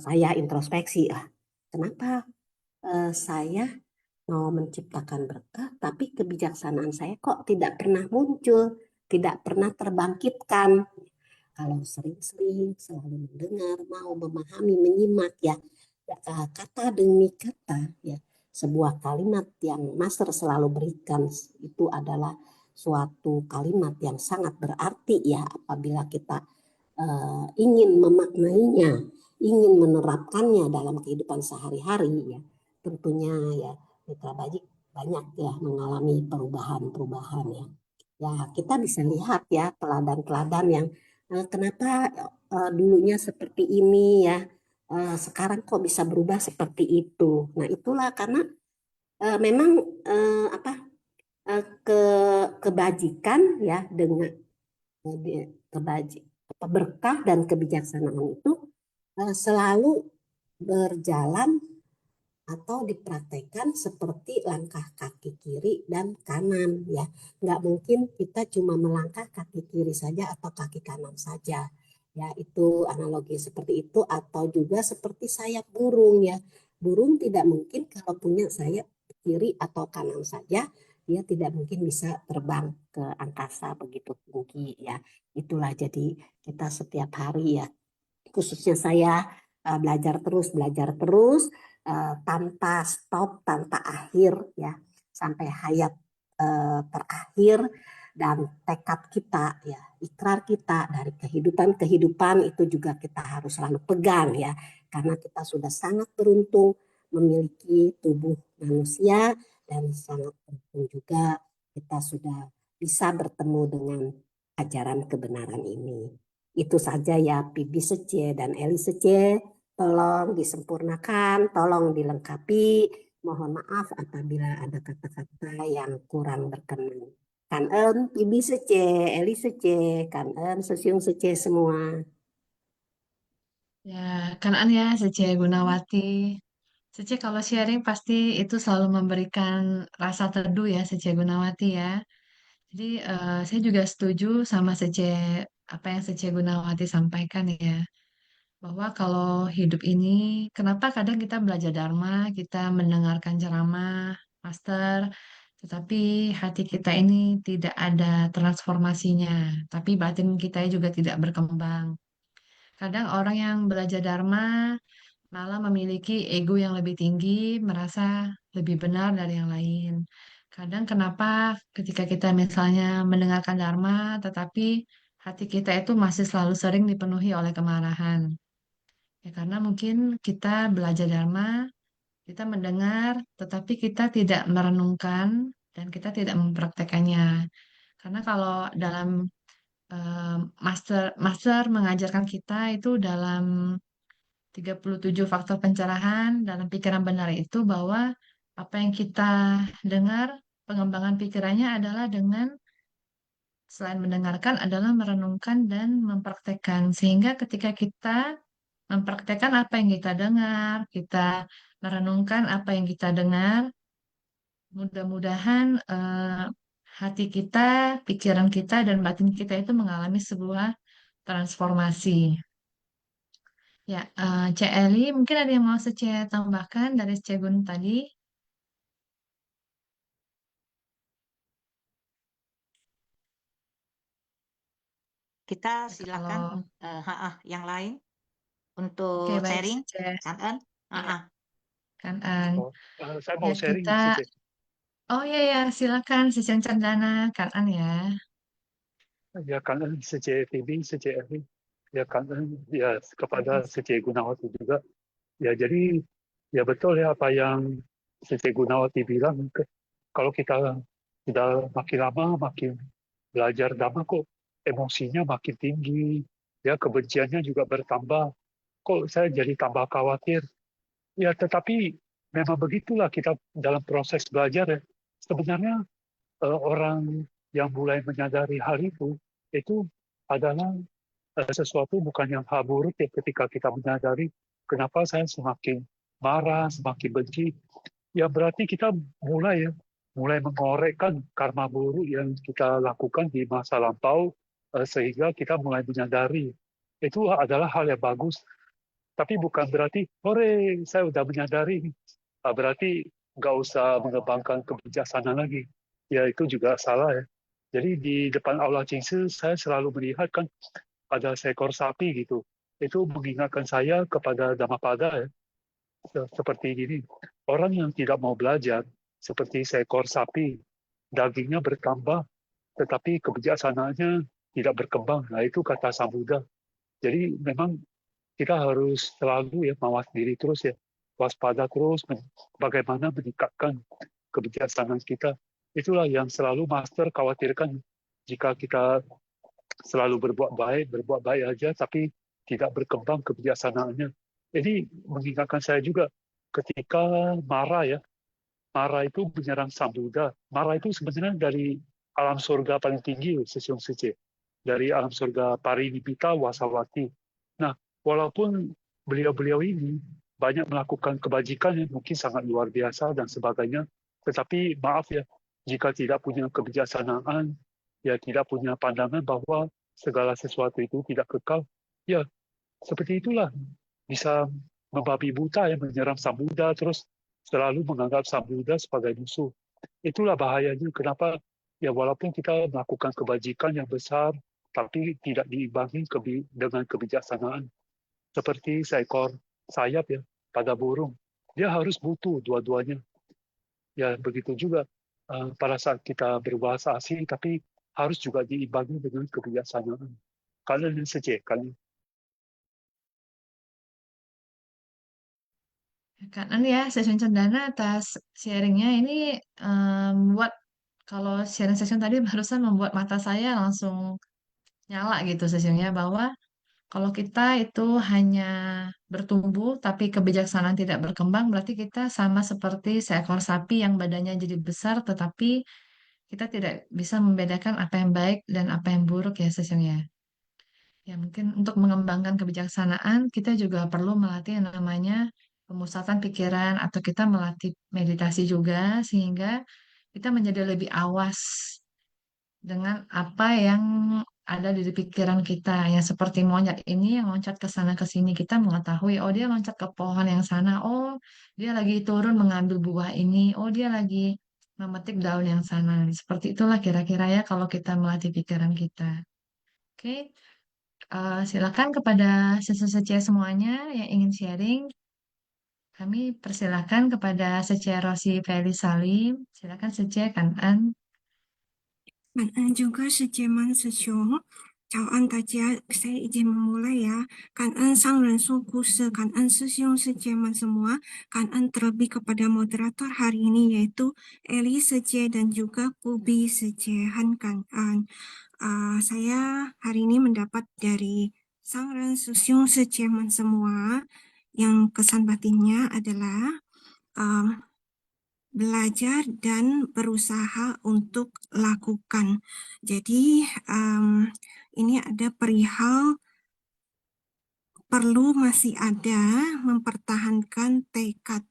saya introspeksi lah, kenapa saya mau menciptakan berkah, tapi kebijaksanaan saya kok tidak pernah muncul, tidak pernah terbangkitkan. Kalau sering-sering selalu mendengar, mau memahami, menyimak ya, kata demi kata ya, sebuah kalimat yang Master selalu berikan itu adalah suatu kalimat yang sangat berarti ya, apabila kita ingin memaknainya, ingin menerapkannya dalam kehidupan sehari-hari ya, tentunya ya mitra bajik banyak ya mengalami perubahan-perubahan ya. Ya kita bisa lihat ya teladan-teladan yang kenapa dulunya seperti ini ya, sekarang kok bisa berubah seperti itu. Nah itulah karena memang apa ke kebajikan ya, dengan kebajik berkah dan kebijaksanaan itu selalu berjalan atau dipraktekkan seperti langkah kaki kiri dan kanan ya. Nggak mungkin kita cuma melangkah kaki kiri saja atau kaki kanan saja. Ya itu analogi seperti itu, atau juga seperti sayap burung ya. Burung tidak mungkin kalau punya sayap kiri atau kanan saja, dia tidak mungkin bisa terbang ke angkasa begitu tinggi ya. Itulah, jadi kita setiap hari ya, khususnya saya belajar terus tanpa stop, tanpa akhir ya, sampai hayat terakhir. Dan tekad kita ya, ikrar kita dari kehidupan itu juga kita harus selalu pegang ya, karena kita sudah sangat beruntung memiliki tubuh manusia, dan sangat beruntung juga kita sudah bisa bertemu dengan ajaran kebenaran ini. Itu saja ya Pibi Sece dan Eli Sece, tolong disempurnakan, tolong dilengkapi. Mohon maaf apabila ada kata-kata yang kurang berkenan. Kan Pibi Sece, Eli Sece, kan Sesiung Sece semua. Ya, kan ya Cece Gunawati. Cece kalau sharing pasti itu selalu memberikan rasa teduh ya Cece Gunawati ya. Jadi saya juga setuju sama Cece, apa yang Cece Gunawati sampaikan ya. bahwa kalau hidup ini, kenapa kadang kita belajar Dharma, kita mendengarkan ceramah, Master, tetapi hati kita ini tidak ada transformasinya, tapi batin kita juga tidak berkembang. Kadang orang yang belajar Dharma malah memiliki ego yang lebih tinggi, merasa lebih benar dari yang lain. Kadang kenapa ketika kita misalnya mendengarkan Dharma, tetapi hati kita itu masih selalu sering dipenuhi oleh kemarahan. Ya, karena mungkin kita belajar Dharma, kita mendengar, tetapi kita tidak merenungkan dan kita tidak mempraktekannya. Karena kalau dalam eh, master master mengajarkan kita itu dalam 37 faktor pencerahan dalam pikiran benar itu bahwa apa yang kita dengar, pengembangan pikirannya adalah dengan selain mendengarkan adalah merenungkan dan mempraktekkan. Sehingga ketika kita mempraktekkan apa yang kita dengar, kita merenungkan apa yang kita dengar, mudah-mudahan hati kita, pikiran kita, dan batin kita itu mengalami sebuah transformasi. Ya, Cek Eli, mungkin ada yang mau saya tambahkan dari Cek Gun tadi? Kita Ya, silakan kalau yang lain oke untuk baik, sharing, Cek. Kang En. Ya, Ah, kan Oh, saya ya mau sharing, kita. Cici. Oh ya ya, silakan sesi cendana kan ya. Ya, kangen Cici TV, Cici Evi. Ya, kangen ya kepada Cici Gunawati juga. Ya, jadi ya betul ya apa yang Cici Gunawati bilang. Kalau kita sudah makin lama, makin belajar Dhamma kok emosinya makin tinggi. Ya, kebenciannya juga bertambah. Kok saya jadi tambah khawatir. Ya, tetapi memang begitulah kita dalam proses belajar ya. Sebenarnya orang yang mulai menyadari hal itu adalah sesuatu bukan yang hal buruk ya ketika kita menyadari kenapa saya semakin marah, semakin benci. Ya berarti kita mulai mengorekkan karma buruk yang kita lakukan di masa lampau sehingga kita mulai menyadari itu adalah hal yang bagus. Tapi bukan berarti, hore, saya udah menyadari. Berarti nggak usah mengembangkan kebijaksanaan lagi. Ya itu juga salah ya. Jadi di depan aula Cingse saya selalu melihat kan ada seekor sapi gitu. Itu mengingatkan saya kepada Dhammapada ya. Seperti gini, orang yang tidak mau belajar seperti seekor sapi, dagingnya bertambah, tetapi kebijaksanaannya tidak berkembang. Nah itu kata Sang Buddha. Jadi memang kita harus selalu ya mawas diri terus ya, waspada terus, bagaimana meningkatkan kebijaksanaan kita. Itulah yang selalu Master khawatirkan jika kita selalu berbuat baik aja, tapi tidak berkembang kebijaksanaannya. Jadi mengingatkan saya juga ketika marah itu menyerang Sang Buddha. Marah itu sebenarnya dari alam surga paling tinggi, Sesiung Sece. Dari alam surga Parinipita Wasawati. Nah, walaupun beliau-beliau ini banyak melakukan kebajikan yang mungkin sangat luar biasa dan sebagainya, tetapi maaf ya, jika tidak punya kebijaksanaan, ya tidak punya pandangan bahwa segala sesuatu itu tidak kekal, ya seperti itulah bisa membabi buta yang menyerang Sang Buddha terus selalu menganggap Sang Buddha sebagai musuh. Itulah bahayanya kenapa ya walaupun kita melakukan kebajikan yang besar tapi tidak diimbangi dengan kebijaksanaan seperti seekor sayap ya pada burung. Dia harus butuh dua-duanya. Ya begitu juga pada saat kita berbahasa asing tapi harus juga diimbangi dengan kebijaksanaan. Kalian saja kalian. Kan ya, sesi cendana atas sharingnya ini membuat kalau sharing session tadi barusan membuat mata saya langsung nyala gitu sesinya bahwa kalau kita itu hanya bertumbuh tapi kebijaksanaan tidak berkembang, berarti kita sama seperti seekor sapi yang badannya jadi besar tetapi kita tidak bisa membedakan apa yang baik dan apa yang buruk ya sesinya. Ya mungkin untuk mengembangkan kebijaksanaan kita juga perlu melatih yang namanya pemusatan pikiran atau kita melatih meditasi juga sehingga kita menjadi lebih awas dengan apa yang ada di pikiran kita yang seperti monyet ini yang loncat ke sana ke sini, kita mengetahui oh dia loncat ke pohon yang sana, oh dia lagi turun mengambil buah ini, oh dia lagi memetik daun yang sana. Seperti itulah kira-kira ya kalau kita melatih pikiran kita. Oke, silakan kepada siswa-siswa semuanya yang ingin sharing. Kami persilakan kepada Sece Rosi Feli Salim. Silakan Sece Kanan. 感恩九个世界满师兄，早安大家，saya izin memulai ya. 感恩上人说故事，感恩师兄师姐们semua, 感恩terlebih kepada moderator hari ini yaitu Eli Sece dan juga Pubi Sece Han Kanan. Saya hari ini mendapat dari Sang Ren Susyung Seceman semua yang kesan batinnya adalah belajar dan berusaha untuk lakukan. Jadi ini ada perihal perlu masih ada mempertahankan tekad.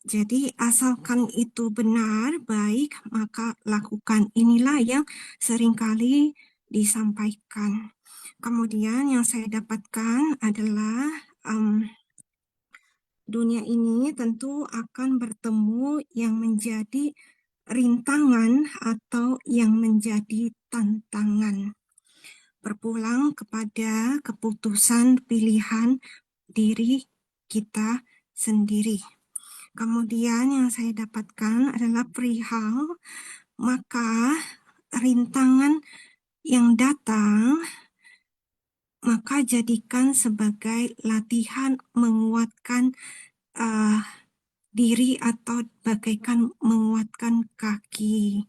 Jadi asalkan itu benar, baik, maka lakukan. Inilah yang seringkali disampaikan. Kemudian yang saya dapatkan adalah dunia ini tentu akan bertemu yang menjadi rintangan atau yang menjadi tantangan. Berpulang kepada keputusan pilihan diri kita sendiri. Kemudian yang saya dapatkan adalah perihal maka rintangan yang datang maka jadikan sebagai latihan menguatkan diri atau bagaikan menguatkan kaki.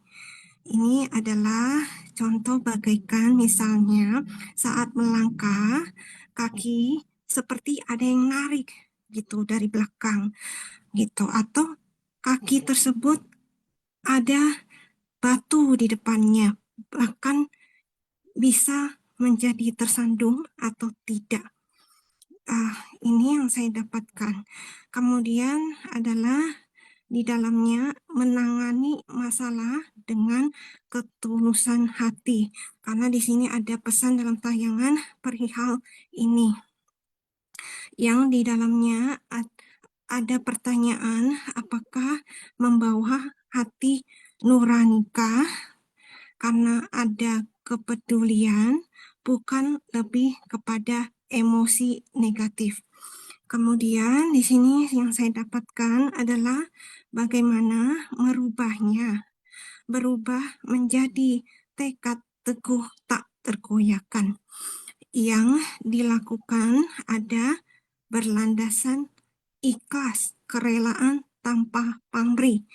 Ini adalah contoh bagaikan misalnya saat melangkah kaki seperti ada yang narik gitu dari belakang gitu, atau kaki tersebut ada batu di depannya, bahkan bisa menjadi tersandung atau tidak. Ini yang saya dapatkan. Kemudian adalah di dalamnya menangani masalah dengan ketulusan hati. Karena di sini ada pesan dalam tayangan perihal ini. Yang di dalamnya ada pertanyaan, apakah membawa hati nuranikah? Karena ada kepedulian, bukan lebih kepada emosi negatif. Kemudian di sini yang saya dapatkan adalah bagaimana merubahnya. Berubah menjadi tekad teguh tak tergoyahkan. Yang dilakukan ada berlandasan ikhlas, kerelaan tanpa pamrih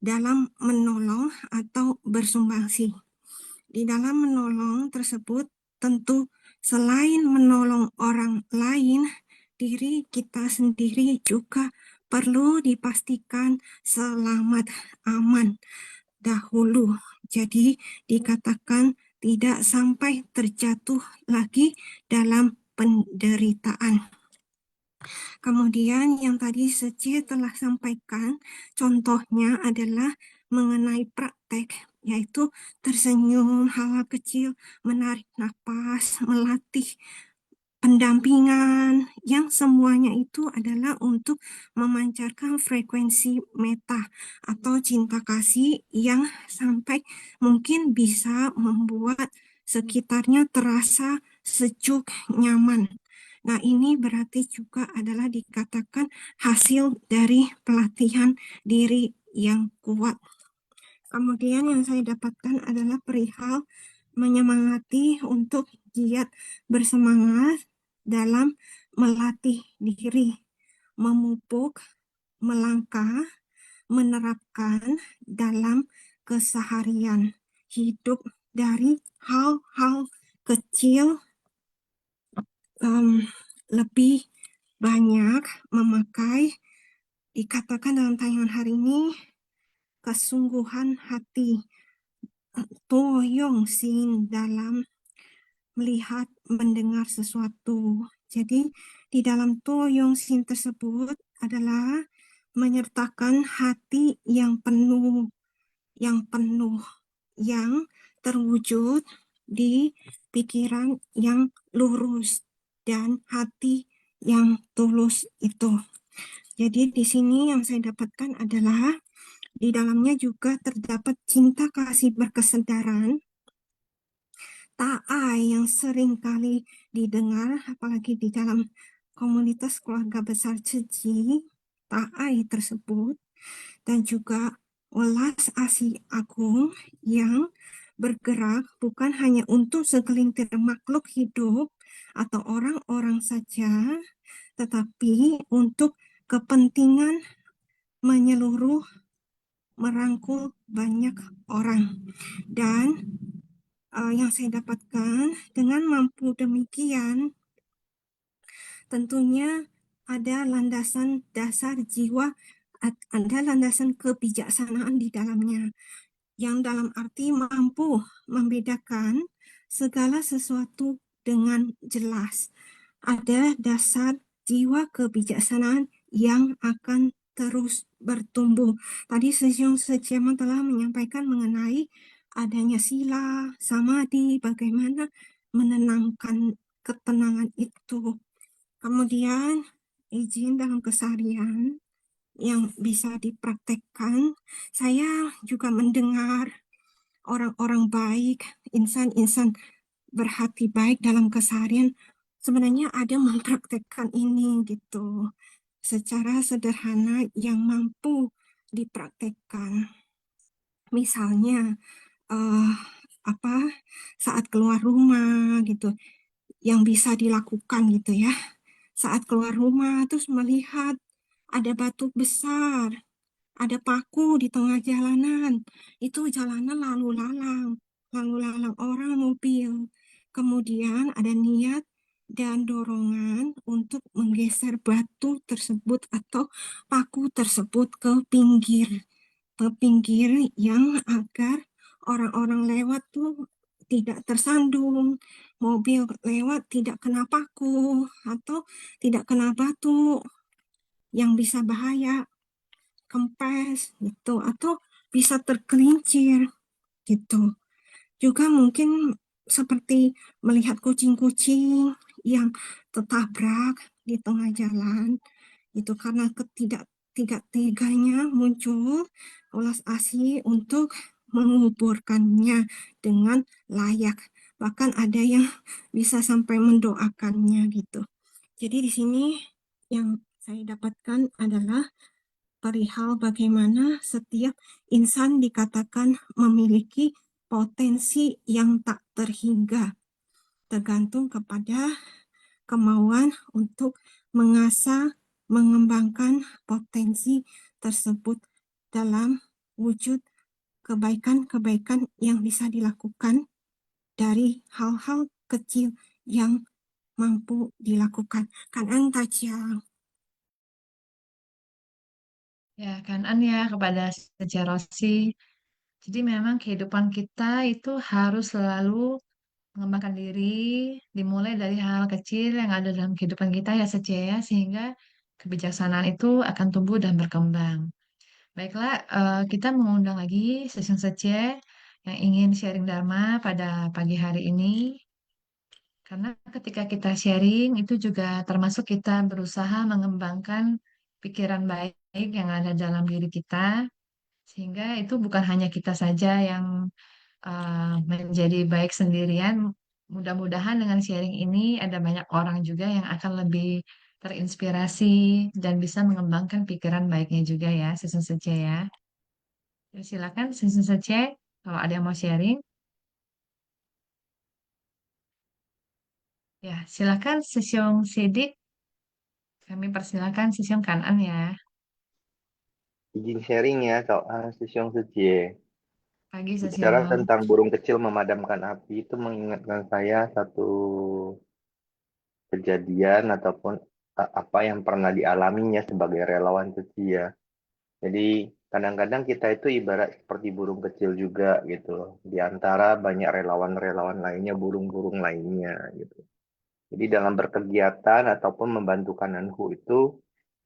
dalam menolong atau bersumbangsi. Di dalam menolong tersebut tentu selain menolong orang lain, diri kita sendiri juga perlu dipastikan selamat aman dahulu. Jadi dikatakan tidak sampai terjatuh lagi dalam penderitaan. Kemudian yang tadi Sece telah sampaikan, contohnya adalah mengenai praktek, yaitu tersenyum, hal kecil, menarik napas, melatih pendampingan, yang semuanya itu adalah untuk memancarkan frekuensi meta atau cinta kasih yang sampai mungkin bisa membuat sekitarnya terasa sejuk, nyaman. Nah, ini berarti juga adalah dikatakan hasil dari pelatihan diri yang kuat. Kemudian yang saya dapatkan adalah perihal menyemangati untuk giat bersemangat dalam melatih diri, memupuk, melangkah, menerapkan dalam keseharian hidup dari hal-hal kecil lebih banyak memakai, dikatakan dalam tayangan hari ini, kesungguhan hati, toyong sin dalam melihat, mendengar sesuatu. Jadi di dalam toyong sin tersebut adalah menyertakan hati yang penuh, yang terwujud di pikiran yang lurus dan hati yang tulus itu. Jadi di sini yang saya dapatkan adalah di dalamnya juga terdapat cinta kasih berkesedaran, ta'ai yang sering kali didengar, apalagi di dalam komunitas keluarga besar Ceci, ta'ai tersebut, dan juga welas asih agung yang bergerak bukan hanya untuk segelintir makhluk hidup atau orang-orang saja, tetapi untuk kepentingan menyeluruh, merangkul banyak orang. Dan yang saya dapatkan dengan mampu demikian, tentunya ada landasan dasar jiwa, ada landasan kebijaksanaan di dalamnya, yang dalam arti mampu membedakan segala sesuatu dengan jelas. Ada dasar jiwa kebijaksanaan yang akan terus bertumbuh. Tadi Sesiong Secema telah menyampaikan mengenai adanya sila, samadhi, bagaimana menenangkan ketenangan itu. Kemudian izin dalam keseharian yang bisa dipraktekkan. Saya juga mendengar orang-orang baik, insan-insan berhati baik dalam keseharian sebenarnya ada mempraktekkan ini gitu secara sederhana yang mampu dipraktekkan. Misalnya apa saat keluar rumah gitu, yang bisa dilakukan gitu ya. Saat keluar rumah terus melihat ada batu besar, ada paku di tengah jalanan. Itu jalanan lalu lalang orang, mobil. Kemudian ada niat dan dorongan untuk menggeser batu tersebut atau paku tersebut ke pinggir yang agar orang-orang lewat tuh tidak tersandung, mobil lewat tidak kena paku atau tidak kena batu yang bisa bahaya, kempes gitu, atau bisa tergelincir gitu. Juga mungkin seperti melihat kucing-kucing yang tertabrak di tengah jalan, itu karena ketiga-tiganya muncul ulas asih untuk menguburkannya dengan layak. Bahkan ada yang bisa sampai mendoakannya gitu. Jadi di sini yang saya dapatkan adalah perihal bagaimana setiap insan dikatakan memiliki potensi yang tak terhingga, tergantung kepada kemauan untuk mengasah, mengembangkan potensi tersebut dalam wujud kebaikan-kebaikan yang bisa dilakukan dari hal-hal kecil yang mampu dilakukan. Kan Tajia. Ya, kanan ya kepada Saja Rosi. Jadi memang kehidupan kita itu harus selalu mengembangkan diri, dimulai dari hal kecil yang ada dalam kehidupan kita ya Saja ya, sehingga kebijaksanaan itu akan tumbuh dan berkembang. Baiklah, kita mengundang lagi sesi Saja yang ingin sharing Dharma pada pagi hari ini. Karena ketika kita sharing itu juga termasuk kita berusaha mengembangkan pikiran baik yang ada dalam diri kita, sehingga itu bukan hanya kita saja yang menjadi baik sendirian. Mudah-mudahan dengan sharing ini ada banyak orang juga yang akan lebih terinspirasi dan bisa mengembangkan pikiran baiknya juga ya, Susun saja ya. Ya, silakan Susun saja kalau ada yang mau sharing. Ya, silakan Sesiong Sidik. Kami persilakan Sesiong Kanan ya. Izin sharing ya soal Sisyong Sujie. Pagi Bicara Sesiong. tentang burung kecil memadamkan api itu mengingatkan saya satu kejadian ataupun apa yang pernah dialaminya sebagai relawan suci ya. Jadi kadang-kadang kita itu ibarat seperti burung kecil juga gitu loh. Di antara banyak relawan-relawan lainnya, burung-burung lainnya gitu. Jadi dalam berkegiatan ataupun membantu Kananhu itu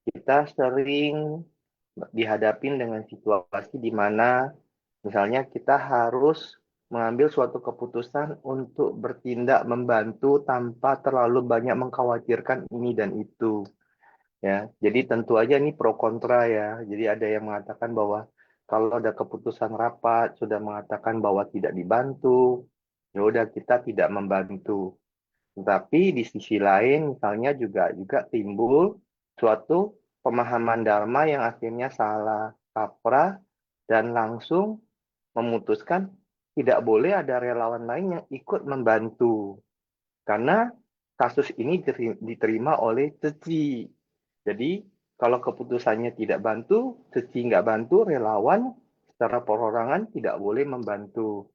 kita sering dihadapin dengan situasi di mana misalnya kita harus mengambil suatu keputusan untuk bertindak membantu tanpa terlalu banyak mengkhawatirkan ini dan itu. Ya, jadi tentu aja ini pro kontra ya. Jadi ada yang mengatakan bahwa kalau ada keputusan rapat sudah mengatakan bahwa tidak dibantu, ya udah kita tidak membantu. Tetapi di sisi lain misalnya juga timbul suatu pemahaman dharma yang akhirnya salah kaprah dan langsung memutuskan tidak boleh ada relawan lain yang ikut membantu. Karena kasus ini diterima oleh Ceci. Jadi kalau keputusannya tidak bantu, Ceci nggak bantu, relawan secara perorangan tidak boleh membantu.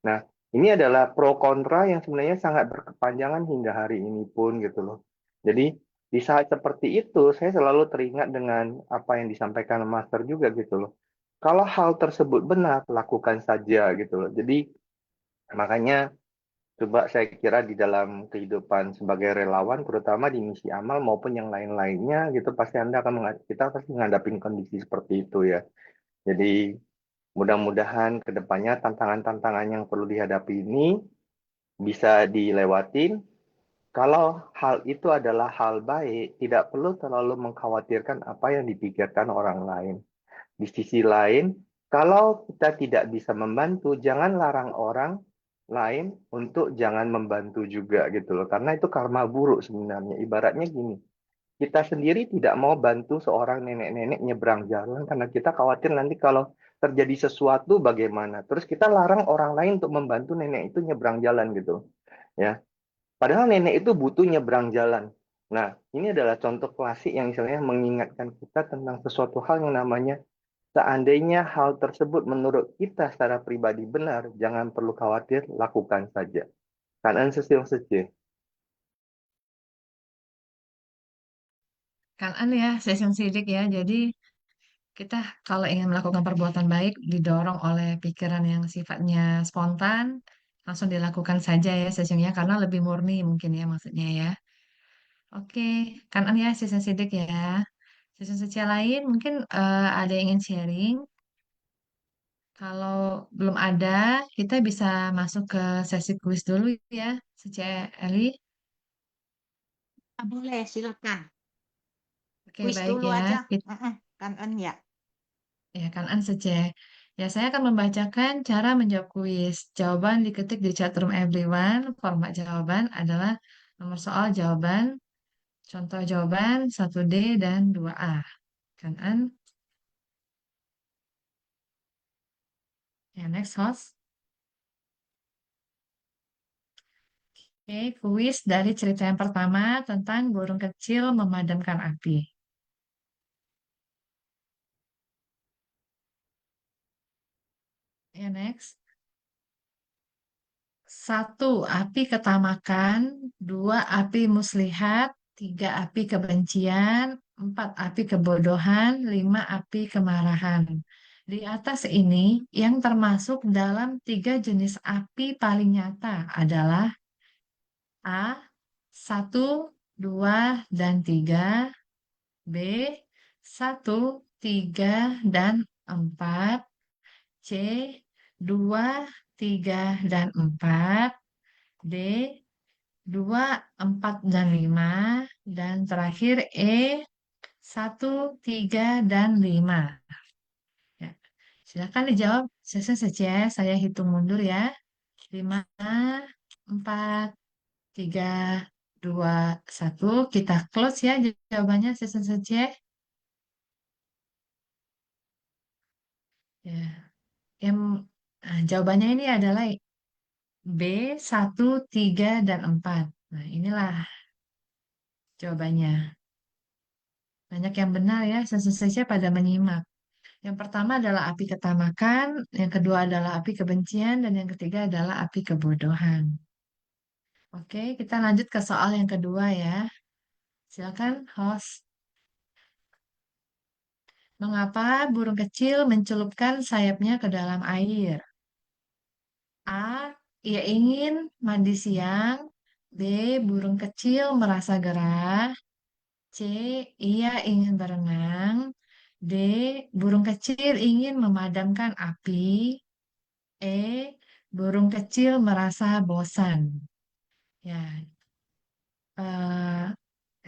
Nah, ini adalah pro kontra yang sebenarnya sangat berkepanjangan hingga hari ini pun gitu loh. Jadi di saat seperti itu, saya selalu teringat dengan apa yang disampaikan Master juga gitu loh. Kalau hal tersebut benar, lakukan saja gitu loh. Jadi makanya coba saya kira di dalam kehidupan sebagai relawan, terutama di misi amal maupun yang lain-lainnya, gitu pasti kita pasti menghadapi kondisi seperti itu ya. Jadi mudah-mudahan kedepannya tantangan-tantangan yang perlu dihadapi ini bisa dilewatin. Kalau hal itu adalah hal baik, tidak perlu terlalu mengkhawatirkan apa yang dipikirkan orang lain. Di sisi lain, kalau kita tidak bisa membantu, jangan larang orang lain untuk jangan membantu juga gitu loh. Karena itu karma buruk sebenarnya. Ibaratnya gini, kita sendiri tidak mau bantu seorang nenek-nenek nyebrang jalan karena kita khawatir nanti kalau terjadi sesuatu bagaimana. Terus kita larang orang lain untuk membantu nenek itu nyebrang jalan gitu. Ya. Padahal nenek itu butuh nyebrang jalan. Nah, ini adalah contoh klasik yang misalnya mengingatkan kita tentang sesuatu hal yang namanya seandainya hal tersebut menurut kita secara pribadi benar, jangan perlu khawatir, lakukan saja. Kanan sesiung sejeh. Kan ya, session sidik ya. Jadi kita kalau ingin melakukan perbuatan baik didorong oleh pikiran yang sifatnya spontan, langsung dilakukan saja ya sessionnya karena lebih murni mungkin ya maksudnya ya. Oke, kan ya session sidik ya. Session secia lain mungkin ada yang ingin sharing. Kalau belum ada, kita bisa masuk ke sesi kuis dulu ya, Sece Eli. Boleh, silakan. Oke, Kuis baik dulu ya. aja. Kan ya. Ya, kan Sece. Ya, saya akan membacakan cara menjawab kuis. Jawaban diketik di chatroom everyone. Format jawaban adalah nomor soal jawaban, contoh jawaban 1D dan 2A. Kan? Ya, next host. Oke, kuis dari cerita yang pertama tentang burung kecil memadamkan api. Ya, next. 1. Api ketamakan. 2. Api muslihat. 3. Api kebencian. 4. Api kebodohan. 5. Api kemarahan. Di atas ini, yang termasuk dalam 3 jenis api paling nyata adalah A. 1, 2, dan 3. B. 1, 3, dan 4. C. 2, 3, dan 4. D. 2, 4, dan 5. Dan terakhir E. 1, 3, dan 5. Ya. Silakan dijawab saja. Saya hitung mundur ya. 5, 4, 3, 2, 1. Kita close ya jawabannya saja. Ya. Yang jawabannya ini adalah B, 1, 3, dan 4. Nah, inilah jawabannya. Banyak yang benar ya, saja pada menyimak. Yang pertama adalah api ketamakan, yang kedua adalah api kebencian, dan yang ketiga adalah api kebodohan. Oke, kita lanjut ke soal yang kedua ya. Silakan, host. Mengapa burung kecil mencelupkan sayapnya ke dalam air? A. Ia ingin mandi siang. B. Burung kecil merasa gerah. C. Ia ingin berenang. D. Burung kecil ingin memadamkan api. E. Burung kecil merasa bosan. Ya, eh,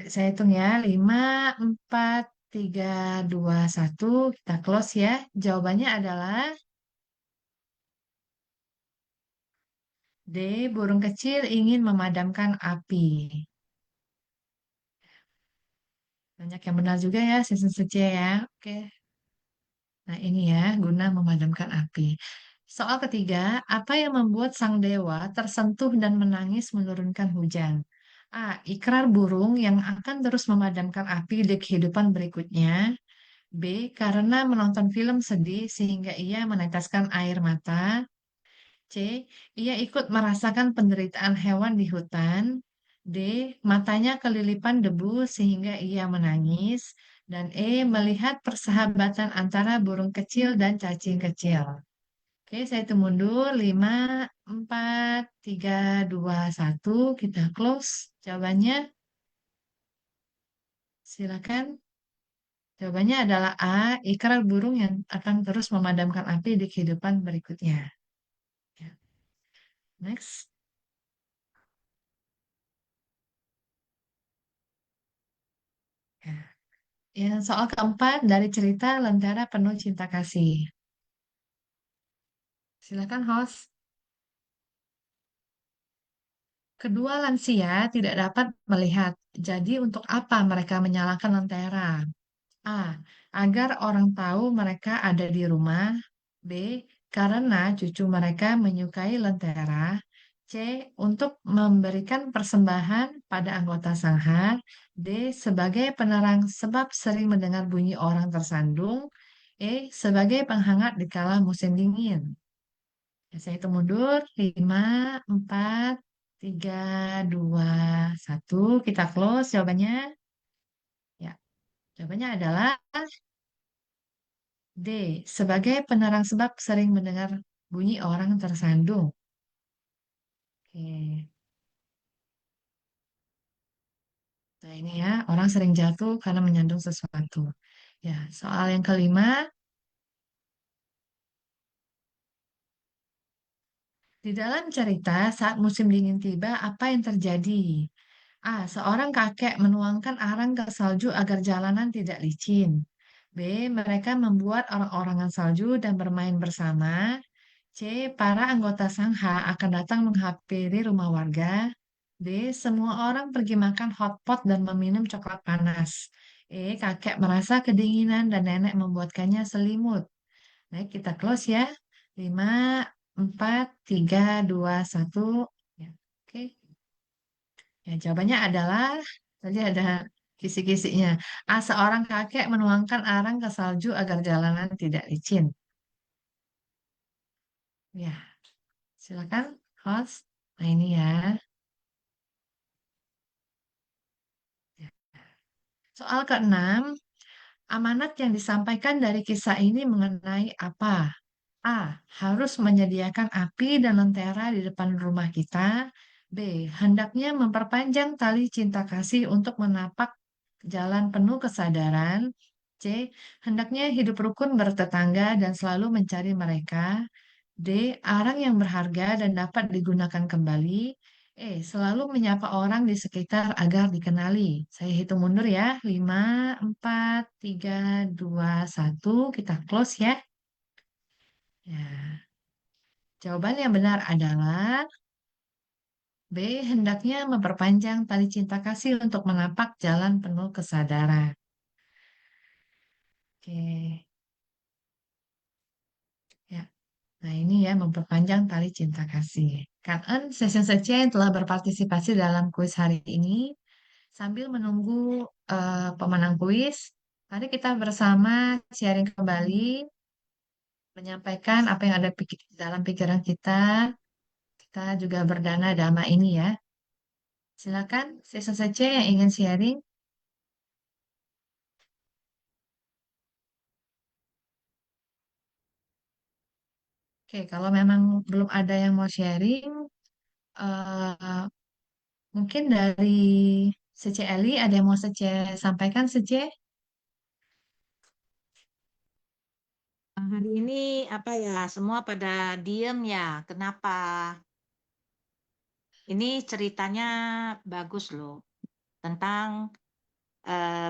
saya hitung ya. 5, 4, 3, 2, 1. Kita close ya. Jawabannya adalah D. Burung kecil ingin memadamkan api. Banyak yang benar juga ya, season C ya. Oke. Nah, ini ya, guna memadamkan api. Soal ketiga, apa yang membuat sang dewa tersentuh dan menangis menurunkan hujan? A. Ikrar burung yang akan terus memadamkan api di kehidupan berikutnya. B. Karena menonton film sedih sehingga ia meneteskan air mata. C. Ia ikut merasakan penderitaan hewan di hutan. D. Matanya kelilipan debu sehingga ia menangis. Dan E. Melihat persahabatan antara burung kecil dan cacing kecil. Oke, saya hitung mundur. 5, 4, 3, 2, 1. Kita close. Jawabannya silakan. Jawabannya adalah A. Ikrar burung yang akan terus memadamkan api di kehidupan berikutnya. Ya. Next. Ya. Yang soal keempat dari cerita Lentera Penuh Cinta Kasih. Silakan host. Kedua lansia tidak dapat melihat. Jadi untuk apa mereka menyalakan lentera? A. Agar orang tahu mereka ada di rumah. B. Karena cucu mereka menyukai lentera. C. Untuk memberikan persembahan pada anggota sangha. D. Sebagai penerang sebab sering mendengar bunyi orang tersandung. E. Sebagai penghangat di kala musim dingin. Ya, saya hitung mundur. 5, 4, 3, 2, 1. Kita close jawabannya. Ya, jawabannya adalah D. Sebagai penerang sebab sering mendengar bunyi orang tersandung. Oke. Nah ini ya, orang sering jatuh karena menyandung sesuatu. Ya, soal yang kelima, di dalam cerita saat musim dingin tiba, apa yang terjadi? A. Seorang kakek menuangkan arang ke salju agar jalanan tidak licin. B. Mereka membuat orang-orangan salju dan bermain bersama. C. Para anggota sangha akan datang menghampiri rumah warga. D. Semua orang pergi makan hotpot dan meminum coklat panas. E. Kakek merasa kedinginan dan nenek membuatkannya selimut. Baik, kita close ya. 5, 4, 3, 2, 1. Ya, oke. Ya, jawabannya adalah tadi ada kisi-kisinya. A. Seorang kakek menuangkan arang ke salju agar jalanan tidak licin. Ya, silakan host. Nah, ini ya. Ya. Soal keenam, amanat yang disampaikan dari kisah ini mengenai apa? A. Harus menyediakan api dan lentera di depan rumah kita. B. Hendaknya memperpanjang tali cinta kasih untuk menapak jalan penuh kesadaran. C. Hendaknya hidup rukun bertetangga dan selalu mencari mereka. D. Arang yang berharga dan dapat digunakan kembali. E. Selalu menyapa orang di sekitar agar dikenali. Saya hitung mundur ya. 5, 4, 3, 2, 1. Kita close ya. Ya. Jawaban yang benar adalah B. Hendaknya memperpanjang tali cinta kasih untuk menapak jalan penuh kesadaran. Oke. Ya. Nah, ini ya memperpanjang tali cinta kasih. Kan session saja yang telah berpartisipasi dalam kuis hari ini. Sambil menunggu pemenang kuis, mari kita bersama sharing kembali, menyampaikan apa yang ada dalam pikiran kita. Kita juga berdana dama ini ya. Silakan, session saja yang ingin sharing. Oke, kalau memang belum ada yang mau sharing, eh, mungkin dari Sece Eli ada yang mau sampaikan Sece? hari ini apa ya, semua pada diem ya. Kenapa? Ini ceritanya bagus loh, tentang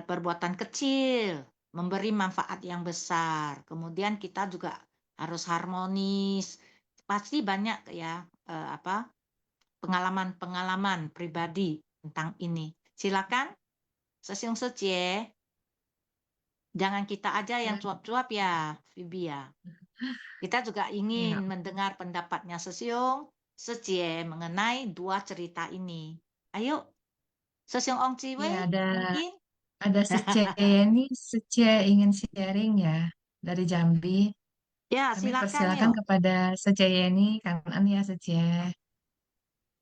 perbuatan kecil memberi manfaat yang besar. Kemudian kita juga harus harmonis. Pasti banyak ya apa pengalaman-pengalaman pribadi tentang ini. Silakan, Sesiung Secie. Jangan kita aja yang Ya, cuap-cuap ya, Vibi ya. Kita juga ya, ingin mendengar pendapatnya Sesiung Secie mengenai dua cerita ini. Ayo, Sesiung Ong ya Ciwei, ada mungkin. Seceni, Sece ingin sharing ya dari Jambi. Ya, Kami silakan persilakan yuk. kepada Seceni, kanan ya Sece.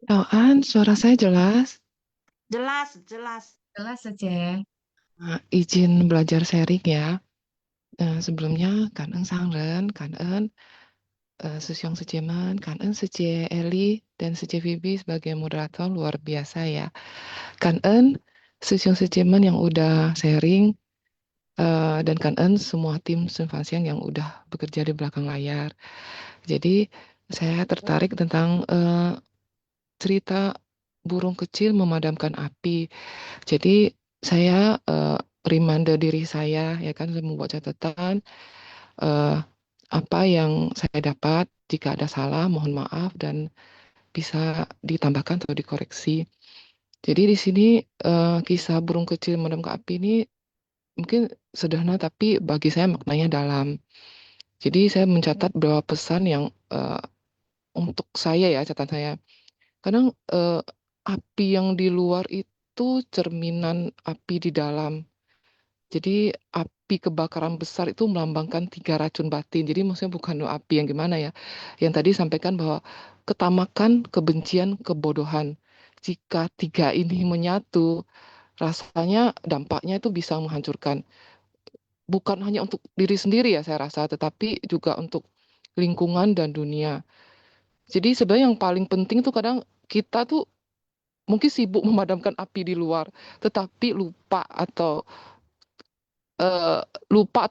An, suara saya jelas. Jelas, jelas. Jelas Sece. Izin belajar sharing ya. Sebelumnya, Kangen Sangren, Kangen Susyong Sujeman, Kangen Suje Eli, dan Suje Vivi sebagai moderator luar biasa ya. Kangen Susyong Sujeman yang udah sharing, dan Kangen semua tim Sunfasian yang udah bekerja di belakang layar. Jadi, saya tertarik tentang cerita burung kecil memadamkan api. Jadi saya reminder diri saya ya kan, saya membuat catatan apa yang saya dapat, jika ada salah mohon maaf dan bisa ditambahkan atau dikoreksi. Jadi di sini kisah burung kecil memadamkan api ini mungkin sederhana tapi bagi saya maknanya dalam. Jadi saya mencatat beberapa pesan yang untuk saya ya, catatan saya. Kadang api yang di luar itu cerminan api di dalam. Jadi api kebakaran besar itu melambangkan 3 racun batin. Jadi maksudnya bukan api yang gimana ya. Yang tadi sampaikan bahwa ketamakan, kebencian, kebodohan. Jika 3 ini menyatu, rasanya dampaknya itu bisa menghancurkan. Bukan hanya untuk diri sendiri ya saya rasa, tetapi juga untuk lingkungan dan dunia. Jadi sebenarnya yang paling penting tuh kadang kita tuh mungkin sibuk memadamkan api di luar, tetapi lupa atau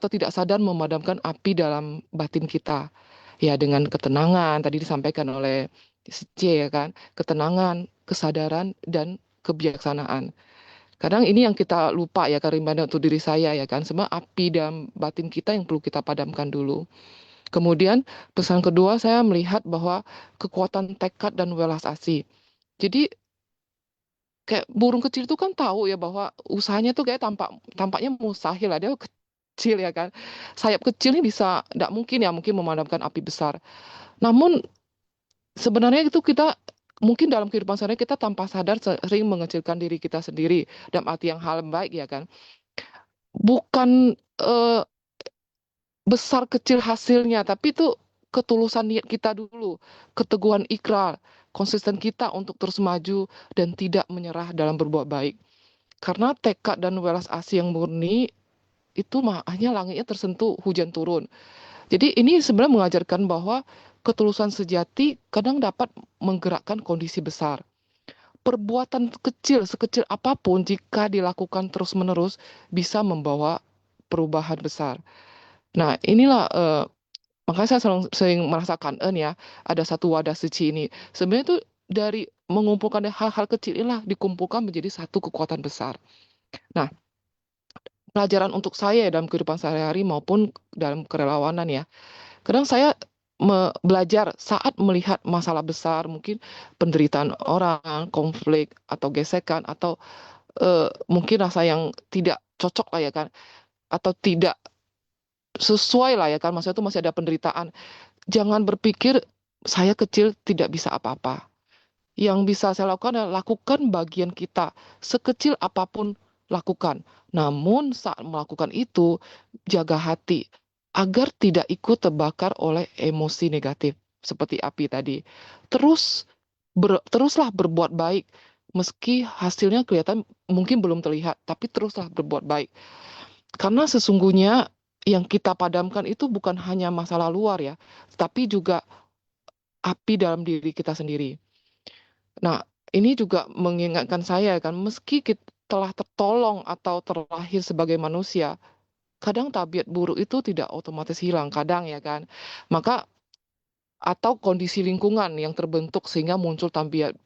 tidak sadar memadamkan api dalam batin kita. Ya dengan ketenangan, tadi disampaikan oleh C ya kan, ketenangan, kesadaran, dan kebijaksanaan. Kadang ini yang kita lupa ya, karena untuk diri saya ya kan, semua api dalam batin kita yang perlu kita padamkan dulu. Kemudian pesan kedua saya melihat bahwa kekuatan tekad dan welas asih. Jadi kayak burung kecil itu kan tahu ya bahwa usahanya tuh kayak tampaknya mustahil lah, dia kecil ya kan. Sayap kecil ini bisa, tidak mungkin ya, mungkin memadamkan api besar. Namun sebenarnya itu kita mungkin dalam kehidupan sehari kita tanpa sadar sering mengecilkan diri kita sendiri dalam arti yang hal baik ya kan. Bukan besar kecil hasilnya, tapi itu ketulusan niat kita dulu, keteguhan ikrar, konsisten kita untuk terus maju dan tidak menyerah dalam berbuat baik. Karena tekad dan welas asih yang murni itu hanya langitnya tersentuh hujan turun. Jadi ini sebenarnya mengajarkan bahwa ketulusan sejati kadang dapat menggerakkan kondisi besar. Perbuatan kecil, sekecil apapun jika dilakukan terus-menerus bisa membawa perubahan besar. Nah, inilah makanya saya sering merasakan ya, ada satu wadah suci ini. Sebenarnya itu dari mengumpulkan hal-hal kecil inilah dikumpulkan menjadi satu kekuatan besar. Nah, pelajaran untuk saya dalam kehidupan sehari-hari maupun dalam kerelawanan ya. Kadang saya belajar saat melihat masalah besar, mungkin penderitaan orang, konflik atau gesekan atau mungkin rasa yang tidak cocok lah ya kan, atau tidak sesuai lah ya kan, maksudnya itu masih ada penderitaan. Jangan berpikir saya kecil tidak bisa apa-apa. Yang bisa saya lakukan adalah lakukan bagian kita, sekecil apapun lakukan. Namun saat melakukan itu, jaga hati agar tidak ikut terbakar oleh emosi negatif seperti api tadi. Teruslah berbuat baik meski hasilnya kelihatan mungkin belum terlihat, tapi teruslah berbuat baik. Karena sesungguhnya yang kita padamkan itu bukan hanya masalah luar ya, tapi juga api dalam diri kita sendiri. Nah, ini juga mengingatkan saya kan, meski kita telah tertolong atau terlahir sebagai manusia, kadang tabiat buruk itu tidak otomatis hilang, kadang ya kan. Maka atau kondisi lingkungan yang terbentuk sehingga muncul tabiat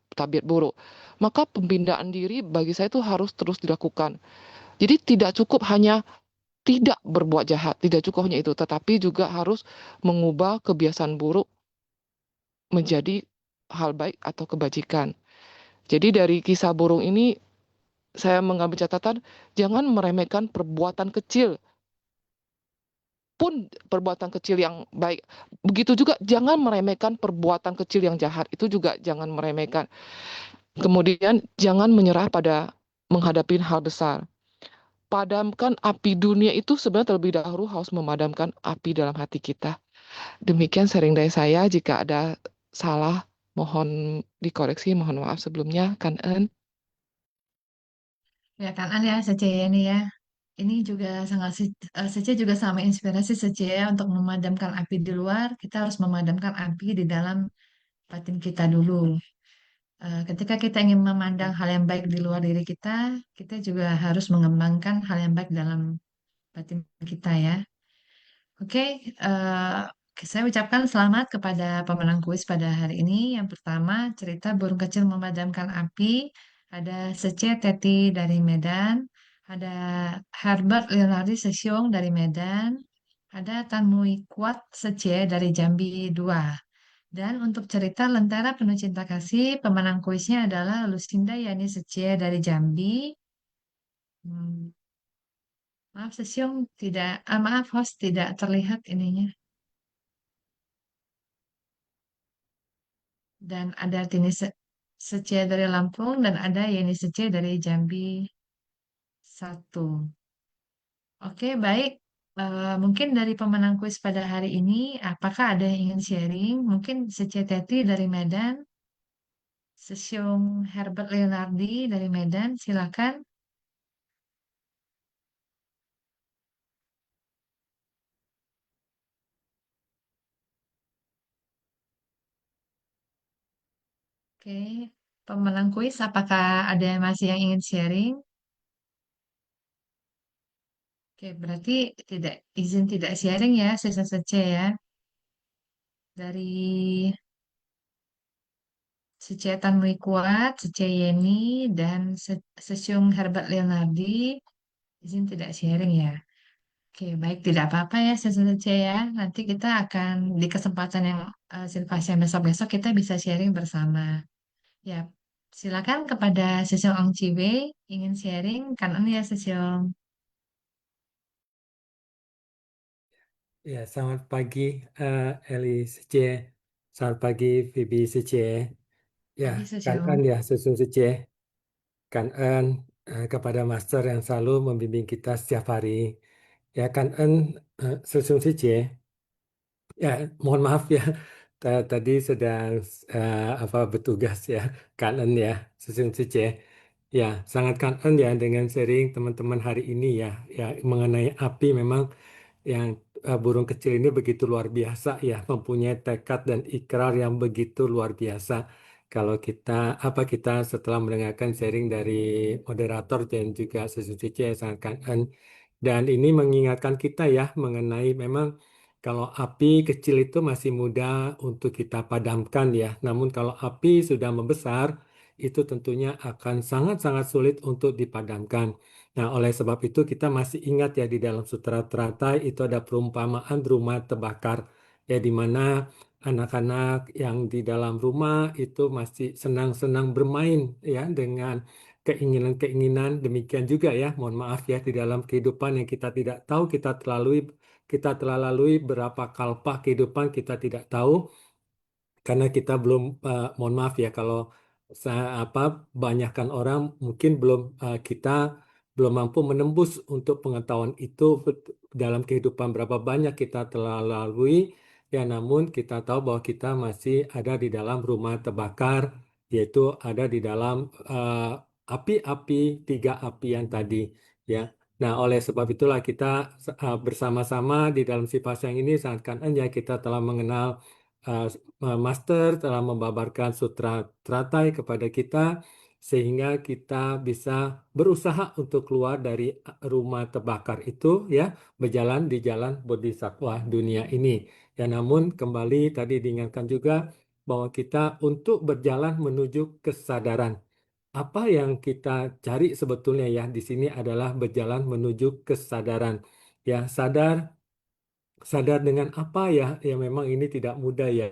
buruk. Maka pembinaan diri bagi saya itu harus terus dilakukan. Jadi tidak cukup hanya tidak berbuat jahat, tidak cukup hanya itu, tetapi juga harus mengubah kebiasaan buruk menjadi hal baik atau kebajikan. Jadi dari kisah burung ini saya mengambil catatan, jangan meremehkan perbuatan kecil, pun perbuatan kecil yang baik. Begitu juga jangan meremehkan perbuatan kecil yang jahat, itu juga jangan meremehkan. Kemudian jangan menyerah pada menghadapi hal besar. Padamkan api dunia itu sebenarnya terlebih dahulu harus memadamkan api dalam hati kita. Demikian sharing dari saya. Jika ada salah, mohon dikoreksi, mohon maaf sebelumnya. Kan En. Ya kan ya Sece ini ya. Ini juga sangat Sece juga sama inspirasi Sece ya untuk memadamkan api di luar. Kita harus memadamkan api di dalam batin kita dulu. Ketika kita ingin memandang hal yang baik di luar diri kita juga harus mengembangkan hal yang baik dalam batin kita ya. Oke, saya ucapkan selamat kepada pemenang kuis pada hari ini. Yang pertama, cerita burung kecil memadamkan api. Ada Sece Teti dari Medan. Ada Herbert Leonardi Sesiong dari Medan. Ada Tanmui Kuat Sece dari Jambi 2. Dan untuk cerita Lentera Penuh Cinta Kasih, pemenang kuisnya adalah Lucinda Yani Secie dari Jambi. Hmm, maaf Sesiong tidak, maaf host tidak terlihat ininya. Dan ada Tini Secie dari Lampung dan ada Yeni Secie dari Jambi 1. Oke, baik. Mungkin dari pemenang kuis pada hari ini, apakah ada yang ingin sharing? Mungkin Secie Teti dari Medan, Sesiong Herbert Leonardi dari Medan, silakan. Oke, pemenang kuis, apakah ada yang masih yang ingin sharing? Oke, berarti izin tidak sharing ya, sisa Secie ya. Dari Secetan Mui Kuat, Sece Yeni, dan Sesiung Herbert Leonardi, izin tidak sharing ya. Oke, baik, tidak apa-apa ya, Sece ya. Nanti kita akan di kesempatan yang Silvasya besok-besok kita bisa sharing bersama. Ya, silakan kepada Sesiung Ong Ciwe, ingin sharing, kanan ya Sesiung. Ya, selamat pagi Eli Sece. Selamat pagi Vivi Sece. Ya, Pagi kan Sesiung. ya Susun Sece. Kan kepada Master yang selalu membimbing kita setiap hari. Ya, kan Susun Sece. Ya, mohon maaf ya. Tadi sedang bertugas ya, kangen ya, Susun Sece. Ya, sangat kangen ya dengan sharing teman-teman hari ini ya. Ya, mengenai api memang yang burung kecil ini begitu luar biasa ya, mempunyai tekad dan ikrar yang begitu luar biasa. Kalau kita setelah mendengarkan sharing dari moderator dan juga Susi yang sangat kangen, dan ini mengingatkan kita ya mengenai memang kalau api kecil itu masih mudah untuk kita padamkan ya, namun kalau api sudah membesar itu tentunya akan sangat-sangat sulit untuk dipadamkan. Nah, oleh sebab itu kita masih ingat ya di dalam Sutra Teratai itu ada perumpamaan rumah terbakar ya, di mana anak-anak yang di dalam rumah itu masih senang-senang bermain ya dengan keinginan-keinginan. Demikian juga ya, mohon maaf ya, di dalam kehidupan yang kita tidak tahu kita telah lalui berapa kalpa kehidupan kita tidak tahu, karena kita belum mohon maaf ya kalau banyakkan orang mungkin kita belum mampu menembus untuk pengetahuan itu dalam kehidupan berapa banyak kita telah lalui ya, namun kita tahu bahwa kita masih ada di dalam rumah terbakar, yaitu ada di dalam api-api, tiga api yang tadi ya. Nah, oleh sebab itulah kita bersama-sama di dalam sifat yang ini seakan ya kita telah mengenal Master telah membabarkan Sutra Teratai kepada kita, sehingga kita bisa berusaha untuk keluar dari rumah terbakar itu ya, berjalan di jalan bodhisatwa dunia ini. Ya, namun kembali tadi diingatkan juga bahwa kita untuk berjalan menuju kesadaran. Apa yang kita cari sebetulnya ya di sini adalah berjalan menuju kesadaran. Ya, sadar dengan apa ya? Ya memang ini tidak mudah ya.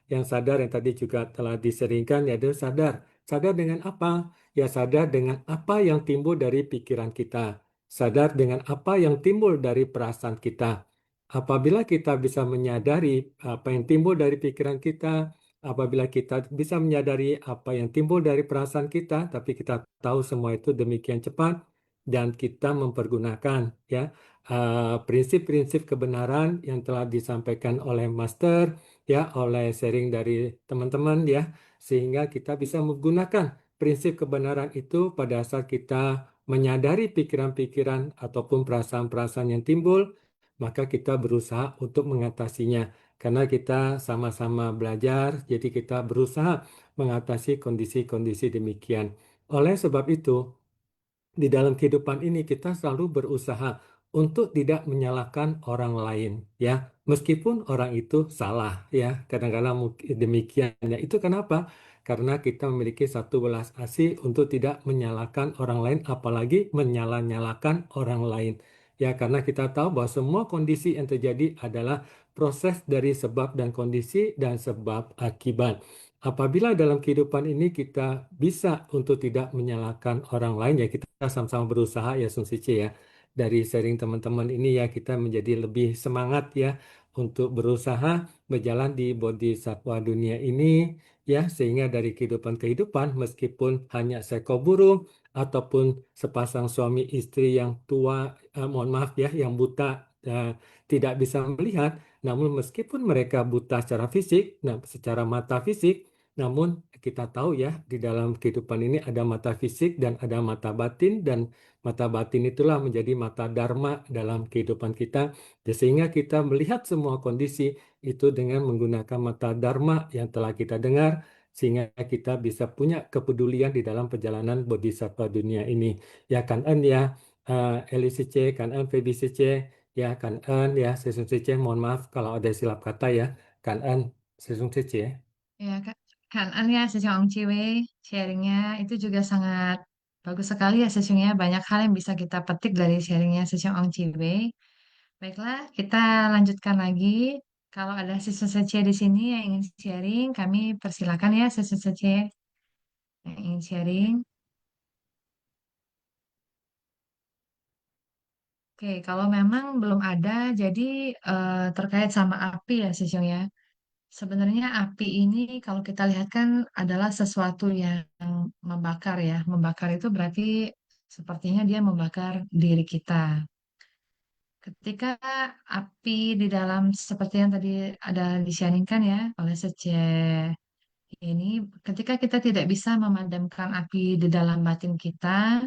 Yang sadar yang tadi juga telah diseringkan yaitu sadar. Sadar dengan apa? Ya sadar dengan apa yang timbul dari pikiran kita. Sadar dengan apa yang timbul dari perasaan kita. Apabila kita bisa menyadari apa yang timbul dari pikiran kita, apabila kita bisa menyadari apa yang timbul dari perasaan kita, tapi kita tahu semua itu demikian cepat dan kita mempergunakan ya prinsip-prinsip kebenaran yang telah disampaikan oleh Master, ya, oleh sharing dari teman-teman, ya, sehingga kita bisa menggunakan prinsip kebenaran itu pada saat kita menyadari pikiran-pikiran ataupun perasaan-perasaan yang timbul, maka kita berusaha untuk mengatasinya. Karena kita sama-sama belajar, jadi kita berusaha mengatasi kondisi-kondisi demikian. Oleh sebab itu, di dalam kehidupan ini kita selalu berusaha untuk tidak menyalahkan orang lain ya meskipun orang itu salah ya kadang-kadang mungkin demikian ya itu kenapa karena kita memiliki satu belas asih untuk tidak menyalahkan orang lain apalagi menyalah-nyalahkan orang lain ya karena kita tahu bahwa semua kondisi yang terjadi adalah proses dari sebab dan kondisi dan sebab akibat. Apabila dalam kehidupan ini kita bisa untuk tidak menyalahkan orang lain, ya kita sama-sama berusaha ya Sun Sici ya. Dari sharing teman-teman ini ya kita menjadi lebih semangat ya untuk berusaha berjalan di bodhisattva dunia ini ya sehingga dari kehidupan-kehidupan meskipun hanya seekor burung ataupun sepasang suami istri yang tua, mohon maaf ya, yang buta tidak bisa melihat, namun meskipun mereka buta secara fisik, nah secara mata fisik, namun kita tahu ya di dalam kehidupan ini ada mata fisik dan ada mata batin dan mata batin itulah menjadi mata dharma dalam kehidupan kita. Sehingga kita melihat semua kondisi itu dengan menggunakan mata dharma yang telah kita dengar sehingga kita bisa punya kepedulian di dalam perjalanan bodhisattva dunia ini. Ya kan En ya, LCC, kan En PBCC, ya kan En ya, Sesung CC, mohon maaf kalau ada silap kata ya, kan En Sesung CC ya. Ya, Kan An ya, Sesiong Ong Ciwe, sharingnya itu juga sangat bagus sekali ya sesiongnya. Banyak hal yang bisa kita petik dari sharingnya Sesiong Ong Ciwe. Baiklah, kita lanjutkan lagi. Kalau ada siswa sesi di sini yang ingin sharing, kami persilakan ya siswa sesi yang ingin sharing. Oke, kalau memang belum ada, jadi terkait sama api ya sesiong ya. Sebenarnya api ini kalau kita lihat kan adalah sesuatu yang membakar ya. Membakar itu berarti sepertinya dia membakar diri kita. Ketika api di dalam seperti yang tadi ada disyaringkan ya oleh Sece ini, ketika kita tidak bisa memadamkan api di dalam batin kita,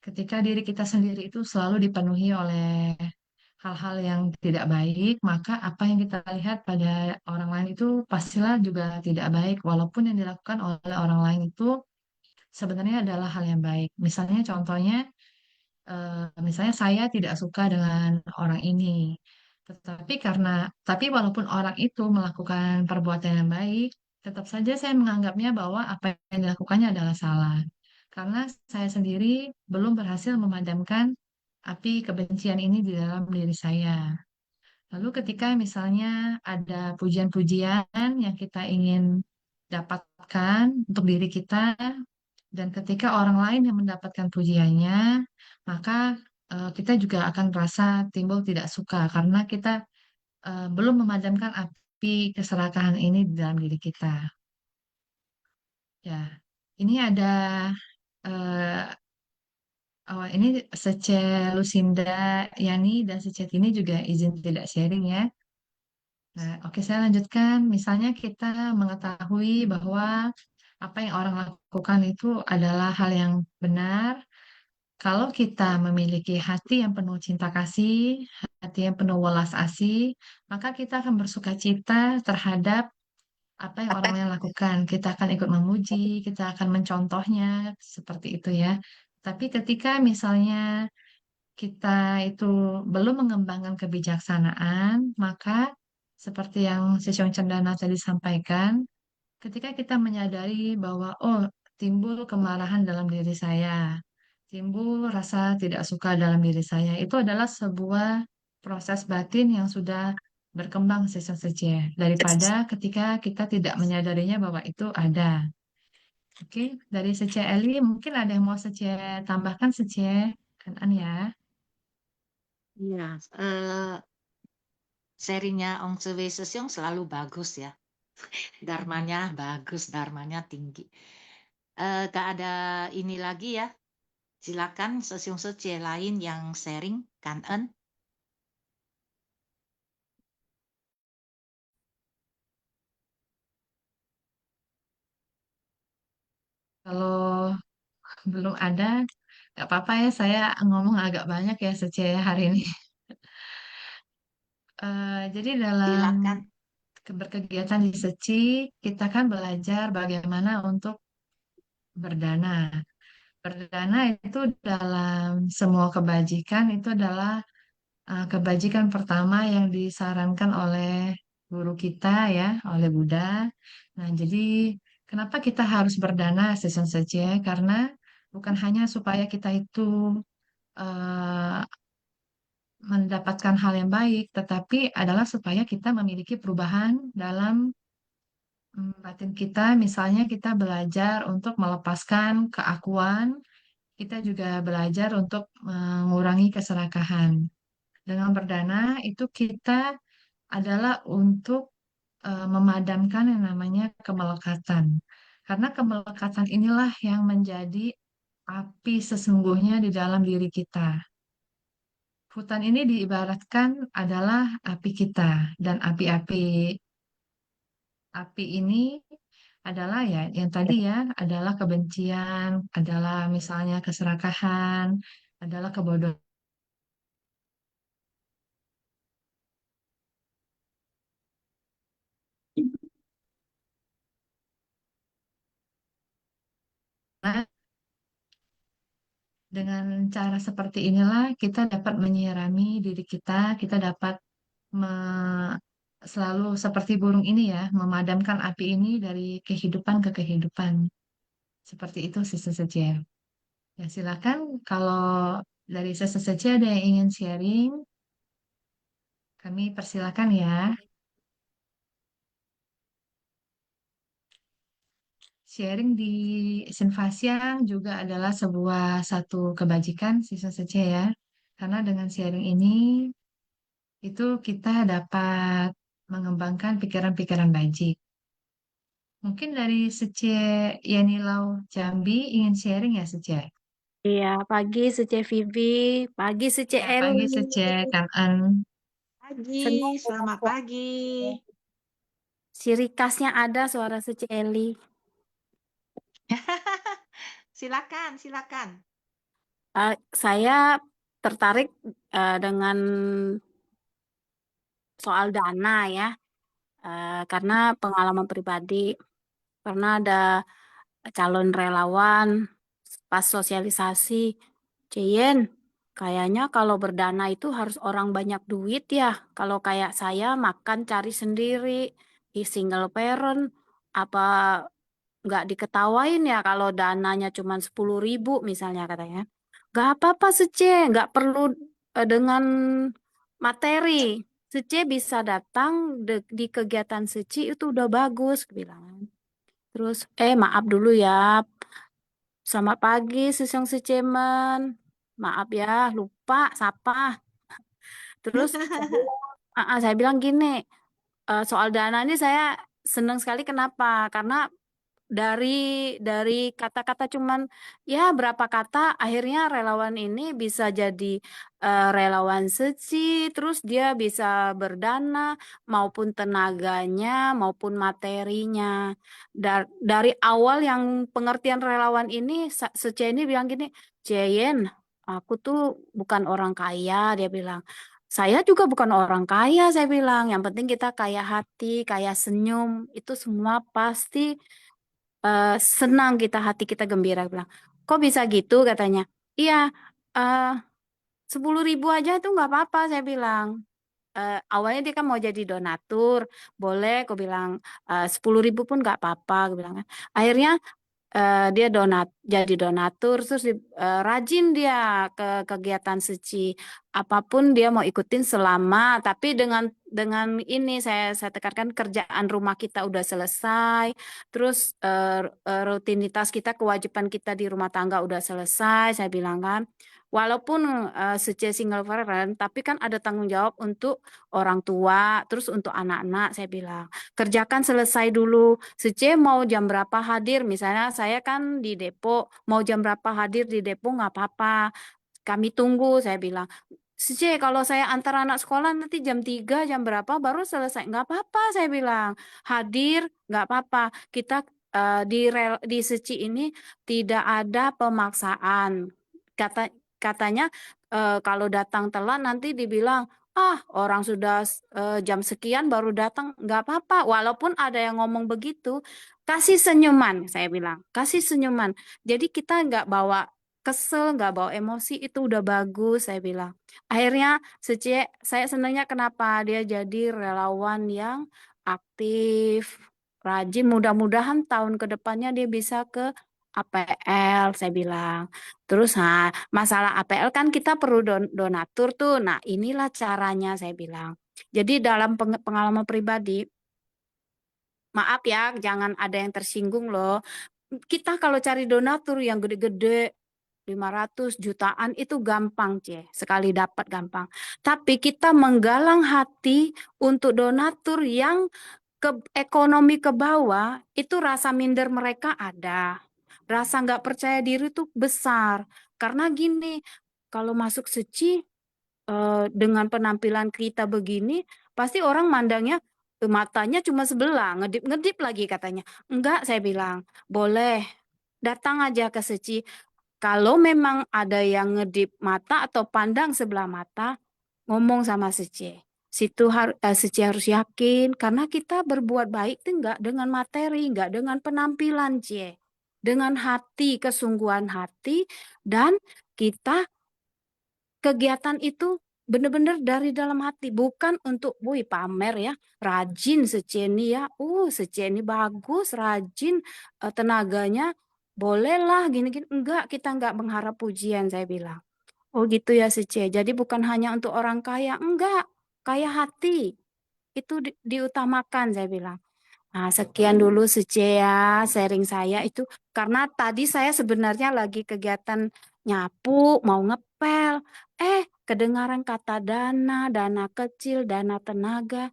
ketika diri kita sendiri itu selalu dipenuhi oleh hal-hal yang tidak baik, maka apa yang kita lihat pada orang lain itu pastilah juga tidak baik, walaupun yang dilakukan oleh orang lain itu sebenarnya adalah hal yang baik. Misalnya contohnya, misalnya saya tidak suka dengan orang ini, tapi walaupun orang itu melakukan perbuatan yang baik, tetap saja saya menganggapnya bahwa apa yang dilakukannya adalah salah. Karena saya sendiri belum berhasil memadamkan api kebencian ini di dalam diri saya. Lalu ketika misalnya ada pujian-pujian yang kita ingin dapatkan untuk diri kita, dan ketika orang lain yang mendapatkan pujiannya, maka kita juga akan merasa timbul tidak suka karena kita belum memadamkan api keserakahan ini di dalam diri kita. Ya, ini ada ini Sece Lucinda Yani dan Sece Tini juga izin tidak sharing ya. Nah, oke saya lanjutkan. Misalnya kita mengetahui bahwa apa yang orang lakukan itu adalah hal yang benar. Kalau kita memiliki hati yang penuh cinta kasih, hati yang penuh welas asih, maka kita akan bersuka cita terhadap apa yang orang lain lakukan. Kita akan ikut memuji, kita akan mencontohnya, seperti itu ya. Tapi ketika misalnya kita itu belum mengembangkan kebijaksanaan, maka seperti yang Sesiong Cendana tadi sampaikan, ketika kita menyadari bahwa, oh, timbul kemarahan dalam diri saya, timbul rasa tidak suka dalam diri saya, itu adalah sebuah proses batin yang sudah berkembang sejak daripada ketika kita tidak menyadarinya bahwa itu ada. Oke, dari Sece Eli mungkin ada yang mau Sece tambahkan, Sece Kanan ya. Iya, sharingnya Ong Sewe Sesyong selalu bagus ya. Dharmanya bagus, dharmanya tinggi. Gak ada ini lagi ya. Silakan Sesyong Sece lain yang sharing, Kan En. Kalau belum ada, nggak apa-apa ya, saya ngomong agak banyak ya Sece hari ini. Jadi dalam Silakan. berkegiatan di Seci, kita kan belajar bagaimana untuk berdana. Berdana itu dalam semua kebajikan itu adalah kebajikan pertama yang disarankan oleh guru kita ya, oleh Buddha. Nah, jadi kenapa kita harus berdana Session Seci? Karena bukan hanya supaya kita itu eh, mendapatkan hal yang baik, tetapi adalah supaya kita memiliki perubahan dalam batin kita. Misalnya kita belajar untuk melepaskan keakuan, kita juga belajar untuk mengurangi keserakahan. Dengan berdana itu kita adalah untuk memadamkan yang namanya kemelekatan. Karena kemelekatan inilah yang menjadi api sesungguhnya di dalam diri kita. Hutan ini diibaratkan adalah api kita, dan api ini adalah ya yang tadi ya, adalah kebencian, adalah misalnya keserakahan, adalah kebodohan. Dengan cara seperti inilah kita dapat menyirami diri kita dapat selalu seperti burung ini ya, memadamkan api ini dari kehidupan ke kehidupan. Seperti itu sih saja. Ya silakan kalau dari saja ada yang ingin sharing, kami persilakan ya. Sharing di Sinfasiang juga adalah sebuah satu kebajikan sisa saja ya. Karena dengan sharing ini itu kita dapat mengembangkan pikiran-pikiran bajik. Mungkin dari Sece Yanilau Jambi ingin sharing ya Sece? Iya, pagi Sece Vivi, pagi Sece Ya, Eli. pagi Sece Kanan. Pagi, Senang selamat dengar pagi. ciri khasnya ada suara Sece Eli. Silakan, silakan. Saya tertarik dengan soal dana ya, karena pengalaman pribadi. Pernah ada calon relawan pas sosialisasi, Ciyen, kayaknya kalau berdana itu harus orang banyak duit ya. Kalau kayak saya makan cari sendiri, di single parent, apa nggak diketawain ya kalau dananya cuma 10.000 misalnya katanya. Nggak apa-apa Sece, nggak perlu dengan materi. Sece bisa datang di kegiatan Seci itu udah bagus, bilang. Terus, maaf dulu ya, selamat pagi Sesong Secemen. Maaf ya, lupa sapa. Terus saya bilang gini, soal dana ini saya senang sekali kenapa? Karena dari kata-kata cuman ya berapa kata akhirnya relawan ini bisa jadi relawan Seci, terus dia bisa berdana maupun tenaganya maupun materinya. Dari awal yang pengertian relawan ini Seci ini bilang gini, Jayen, aku tuh bukan orang kaya, dia bilang. Saya juga bukan orang kaya, saya bilang. Yang penting kita kaya hati, kaya senyum, itu semua pasti senang kita, hati kita gembira. Bilang, kok bisa gitu katanya? Iya, 10.000 aja itu nggak apa-apa, saya bilang. Awalnya dia kan mau jadi donatur, boleh, aku bilang 10.000 pun nggak apa-apa, aku bilang kan. Akhirnya dia jadi donatur, terus rajin dia ke kegiatan suci, apapun dia mau ikutin selama, tapi dengan ini saya tekankan kerjaan rumah kita udah selesai, terus rutinitas kita, kewajiban kita di rumah tangga udah selesai, saya bilang kan. Walaupun suci single parent, tapi kan ada tanggung jawab untuk orang tua, terus untuk anak-anak, saya bilang. Kerjakan selesai dulu. Suci mau jam berapa hadir, misalnya saya kan di Depok, mau jam berapa hadir di Depok nggak apa-apa. Kami tunggu, saya bilang. Suci, kalau saya antar anak sekolah nanti jam 3, jam berapa baru selesai. Nggak apa-apa, saya bilang. Hadir, nggak apa-apa. Kita di Suci ini tidak ada pemaksaan. Katanya kalau datang telat nanti dibilang, orang sudah jam sekian baru datang, nggak apa-apa. Walaupun ada yang ngomong begitu, kasih senyuman, saya bilang, kasih senyuman. Jadi kita nggak bawa kesel, nggak bawa emosi, itu udah bagus, saya bilang. Akhirnya saya senangnya kenapa dia jadi relawan yang aktif, rajin. Mudah-mudahan tahun ke depannya dia bisa ke APL, saya bilang. Terus masalah APL kan kita perlu donatur tuh. Nah, inilah caranya, saya bilang. Jadi dalam pengalaman pribadi, maaf ya, jangan ada yang tersinggung loh. Kita kalau cari donatur yang gede-gede, 500 jutaan itu gampang, sekali dapat gampang. Tapi kita menggalang hati untuk donatur yang ekonomi ke bawah, itu rasa minder mereka ada. Rasa nggak percaya diri itu besar. Karena gini, kalau masuk suci dengan penampilan kita begini, pasti orang mandangnya matanya cuma sebelah, ngedip-ngedip lagi katanya. Enggak, saya bilang, boleh datang aja ke suci. Kalau memang ada yang ngedip mata atau pandang sebelah mata, ngomong sama suci. Suci harus yakin karena kita berbuat baik itu enggak dengan materi, enggak dengan penampilan, dengan hati, kesungguhan hati, dan kita kegiatan itu benar-benar dari dalam hati, bukan untuk pamer ya, rajin seceni ya, seceni bagus, rajin, tenaganya bolehlah gini-gini. Enggak, kita enggak mengharap pujian, saya bilang. Oh gitu ya Sece. Jadi bukan hanya untuk orang kaya, enggak, kaya hati itu diutamakan, saya bilang. Nah, sekian dulu Sece ya, sharing saya itu karena tadi saya sebenarnya lagi kegiatan nyapu, mau ngepel. Kedengaran kata dana kecil, dana tenaga.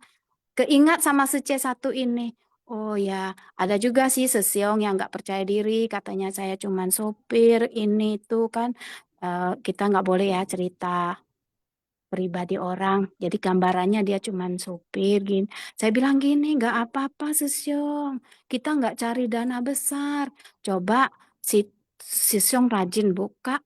Keingat sama Sece satu ini. Oh ya, ada juga sih Sesiong yang nggak percaya diri, katanya saya cuman sopir, ini itu kan. Kita nggak boleh ya cerita pribadi orang. Jadi gambarannya dia cuman sopir gini. Saya bilang gini, nggak apa-apa Sesiong. Kita nggak cari dana besar. Coba si Sesiong rajin buka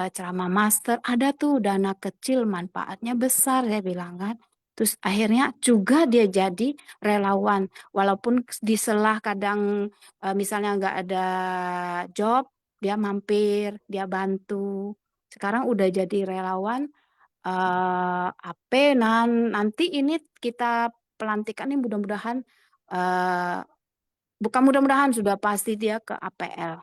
ceramah master. Ada tuh dana kecil manfaatnya besar, saya bilang kan. Terus akhirnya juga dia jadi relawan. Walaupun di sela kadang misalnya nggak ada job, dia mampir, dia bantu. Sekarang udah jadi relawan. Nanti ini kita pelantikan ini mudah-mudahan bukan mudah-mudahan sudah pasti dia ke APL.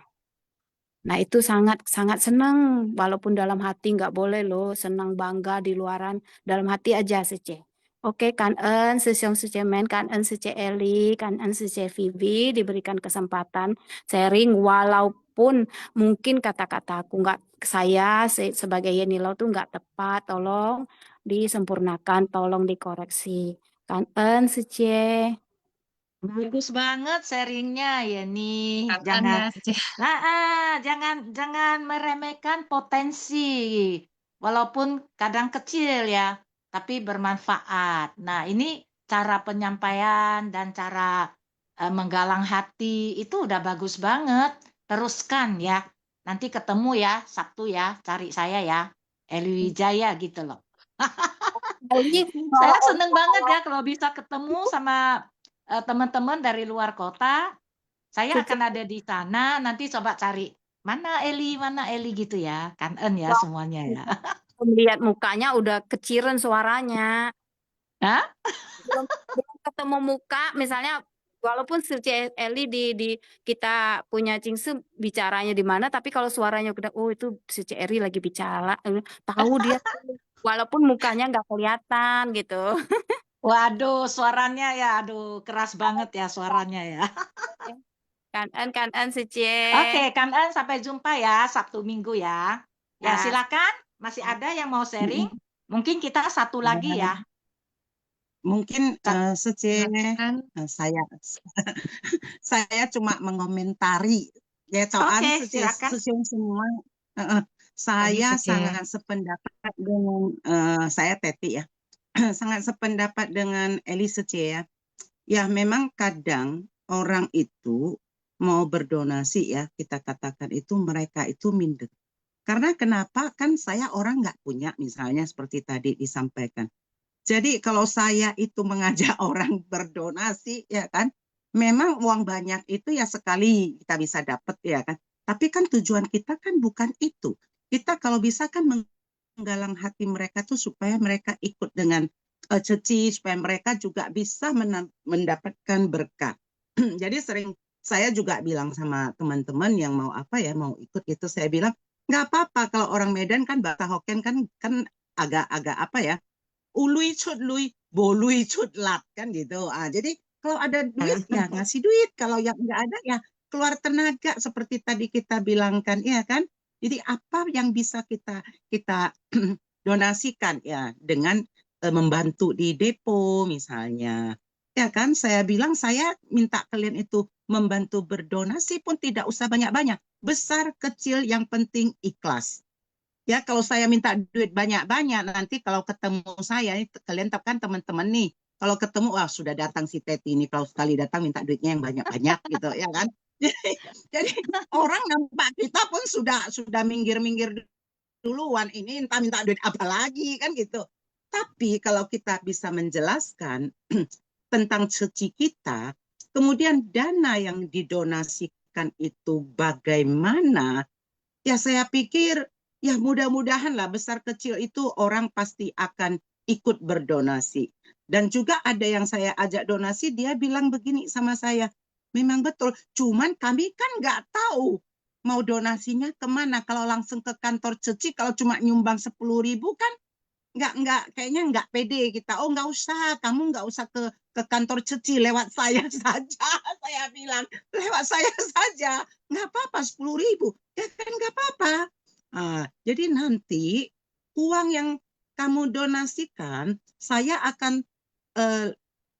Nah itu sangat sangat senang, walaupun dalam hati nggak boleh loh, senang bangga di luaran, dalam hati aja Sece. Oke, Kan En, Sesiong Sucemen, Kan En Sece Eli, Kan En Sece Vivi diberikan kesempatan sharing, walaupun mungkin kata-kata aku nggak, saya sebagai Yeni Lau tuh nggak tepat, tolong disempurnakan, tolong dikoreksi. Kan En Sece. Bagus banget sharingnya ya nih. Katanya Sece. Jangan meremehkan potensi, walaupun kadang kecil ya, tapi bermanfaat. Nah, ini cara penyampaian dan cara menggalang hati itu udah bagus banget. Teruskan ya. Nanti ketemu ya Sabtu ya, cari saya ya, Eli Wijaya gitu loh. Eli Saya kalau seneng banget ya kalau bisa ketemu sama teman-teman dari luar kota. Saya Cece akan ada di sana, nanti coba cari mana Eli gitu ya. Kangen ya semuanya ya. melihat mukanya udah keciren suaranya. Hah? Belum ketemu muka, misalnya walaupun si Eli di kita punya Cingsu bicaranya di mana, tapi kalau suaranya udah, oh itu si Eli lagi bicara, tahu dia walaupun mukanya nggak kelihatan gitu. Waduh, suaranya ya, aduh keras banget ya suaranya ya. Kan si Oke, Kangen sampai jumpa ya Sabtu Minggu ya. Ya, Ya, silakan. Masih ada yang mau sharing? Mungkin kita satu lagi ya. Mungkin Silakan. saya saya cuma mengomentari ya Oke, silakan. sesiung semua. Saya Oke. sangat sependapat dengan saya Teti ya. Sangat sependapat dengan Eli ya. Ya memang kadang orang itu mau berdonasi ya, kita katakan itu mereka itu minder. Karena kenapa? Kan saya orang nggak punya, misalnya seperti tadi disampaikan. Jadi kalau saya itu mengajak orang berdonasi, ya kan, memang uang banyak itu ya sekali kita bisa dapat ya kan. Tapi kan tujuan kita kan bukan itu. Kita kalau bisa kan menggalang hati mereka tuh supaya mereka ikut dengan ceci, supaya mereka juga bisa mendapatkan berkah. Jadi sering saya juga bilang sama teman-teman yang mau apa ya, mau ikut itu, saya bilang nggak apa-apa kalau orang Medan kan bahasa Hokkien kan agak-agak apa ya, ului cut lui, bolui cut lat kan gitu. Jadi kalau ada duit ya ngasih duit, kalau yang nggak ada ya keluar tenaga seperti tadi kita bilangkan, ya kan. Jadi apa yang bisa kita donasikan ya dengan membantu di depo misalnya. Ya kan, saya bilang saya minta kalian itu membantu berdonasi pun tidak usah banyak-banyak. Besar, kecil, yang penting ikhlas. Ya, kalau saya minta duit banyak-banyak, nanti kalau ketemu saya, kalian kan teman-teman nih, kalau ketemu, wah sudah datang si Teti ini, kalau sekali datang minta duitnya yang banyak-banyak gitu, ya kan? Jadi orang nampak kita pun sudah minggir-minggir duluan, ini entah minta duit apa lagi, kan gitu. Tapi kalau kita bisa menjelaskan tentang ceci kita, kemudian dana yang didonasikan itu bagaimana, ya saya pikir ya mudah-mudahan lah besar kecil itu orang pasti akan ikut berdonasi. Dan juga ada yang saya ajak donasi, dia bilang begini sama saya, memang betul, cuman kami kan nggak tahu mau donasinya kemana. Kalau langsung ke kantor ceci, kalau cuma nyumbang 10.000 kan kayaknya nggak pede kita. Oh nggak usah, kamu nggak usah ke kantor ceci, lewat saya saja. Saya bilang lewat saya saja, nggak apa-apa 10.000, ya kan nggak apa-apa. Jadi nanti uang yang kamu donasikan, saya akan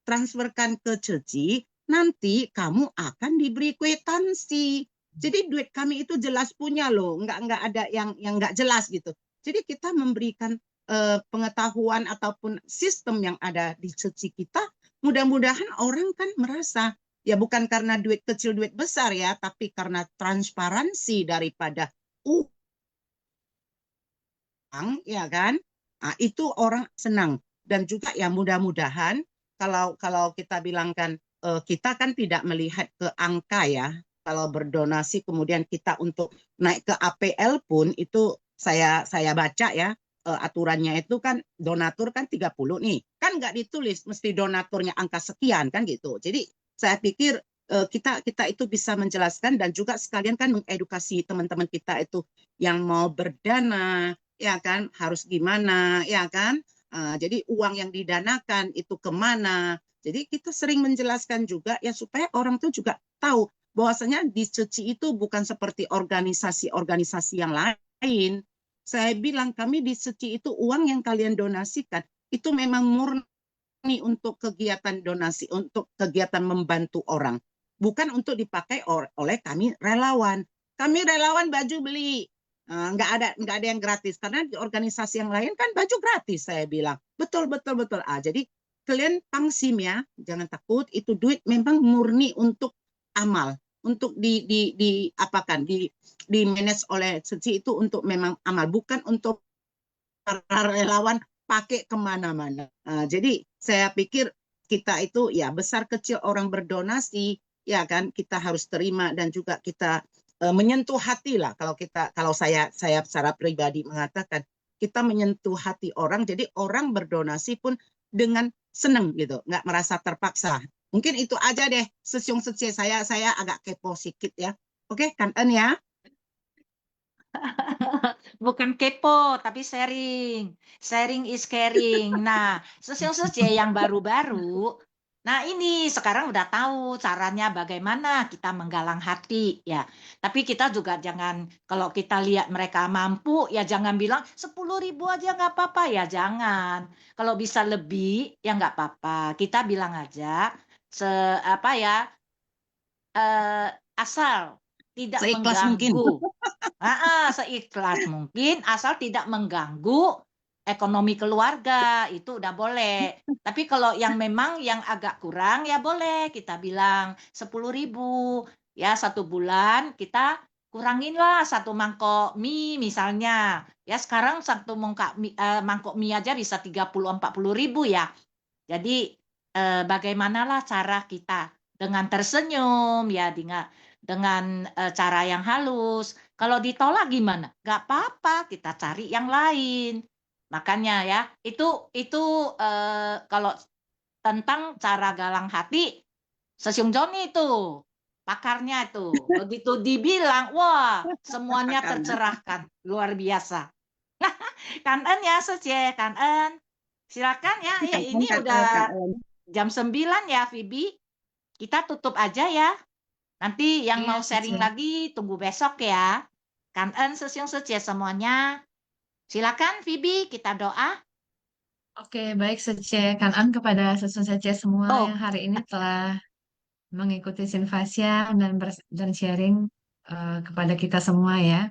transferkan ke ceci. Nanti kamu akan diberi kwitansi. Jadi duit kami itu jelas punya loh, nggak ada yang nggak jelas gitu. Jadi kita memberikan pengetahuan ataupun sistem yang ada di ceci kita, mudah-mudahan orang kan merasa ya bukan karena duit kecil duit besar ya, tapi karena transparansi daripada uang, ya kan, itu orang senang. Dan juga ya mudah-mudahan kalau kita bilangkan kita kan tidak melihat ke angka ya, kalau berdonasi kemudian kita untuk naik ke APL pun itu saya baca ya, aturannya itu kan donatur kan 30 nih. Kan nggak ditulis mesti donaturnya angka sekian kan gitu. Jadi saya pikir kita itu bisa menjelaskan dan juga sekalian kan mengedukasi teman-teman kita itu yang mau berdana, ya kan, harus gimana, ya kan. Jadi uang yang didanakan itu kemana. Jadi kita sering menjelaskan juga ya supaya orang tuh juga tahu bahwasanya di ceci itu bukan seperti organisasi-organisasi yang lain. Saya bilang kami di ceci itu uang yang kalian donasikan itu memang murni untuk kegiatan donasi, untuk kegiatan membantu orang, bukan untuk dipakai oleh kami relawan. Kami relawan baju beli, nggak ada yang gratis karena di organisasi yang lain kan baju gratis. Saya bilang betul. Jadi kalian pangsim ya, jangan takut, itu duit memang murni untuk amal, untuk di manage oleh ceci itu untuk memang amal, bukan untuk para relawan pakai kemana-mana. Jadi saya pikir kita itu ya besar kecil orang berdonasi, ya kan kita harus terima dan juga kita menyentuh hati lah. Kalau saya secara pribadi mengatakan kita menyentuh hati orang, jadi orang berdonasi pun dengan senang gitu, nggak merasa terpaksa. Mungkin itu aja deh sesiung secie saya agak kepo sedikit ya. Oke, Kan En ya. Bukan kepo, tapi sharing. Sharing is caring. Nah, sesiung secie yang baru-baru, nah ini sekarang udah tahu caranya bagaimana kita menggalang hati ya. Tapi kita juga jangan, kalau kita lihat mereka mampu, ya jangan bilang 10.000 aja nggak apa-apa ya, jangan. Kalau bisa lebih, ya nggak apa-apa. Kita bilang aja, asal tidak Seikhlas mungkin. mengganggu. Seikhlas mungkin, asal tidak mengganggu ekonomi keluarga, itu udah boleh. Tapi kalau yang memang yang agak kurang, ya boleh kita bilang 10.000. Ya, 1 bulan kita kuranginlah 1 mangkok mie misalnya. Ya, sekarang 1 mangkok mie aja bisa 30-40.000 ya. Jadi bagaimanalah cara kita dengan tersenyum ya, dengan cara yang halus. Kalau ditolak gimana? Gak apa-apa, kita cari yang lain. Makanya ya, itu kalau tentang cara galang hati, Sesiung Joni itu pakarnya itu. Begitu dibilang, wah semuanya tercerahkan, luar biasa. Kan En ya, Secie, Kan En. Silakan ya, ini udah jam 9 ya, Phoebe. Kita tutup aja ya. Nanti yang Iya, mau sharing Secie. lagi tunggu besok ya. Kan En, Sesiung Secie semuanya. Silakan Phoebe, kita doa. Oke, baik Secie. Kan En kepada sesiung Secie semua Oh, yang hari ini telah mengikuti Sinfasya dan sharing kepada kita semua ya.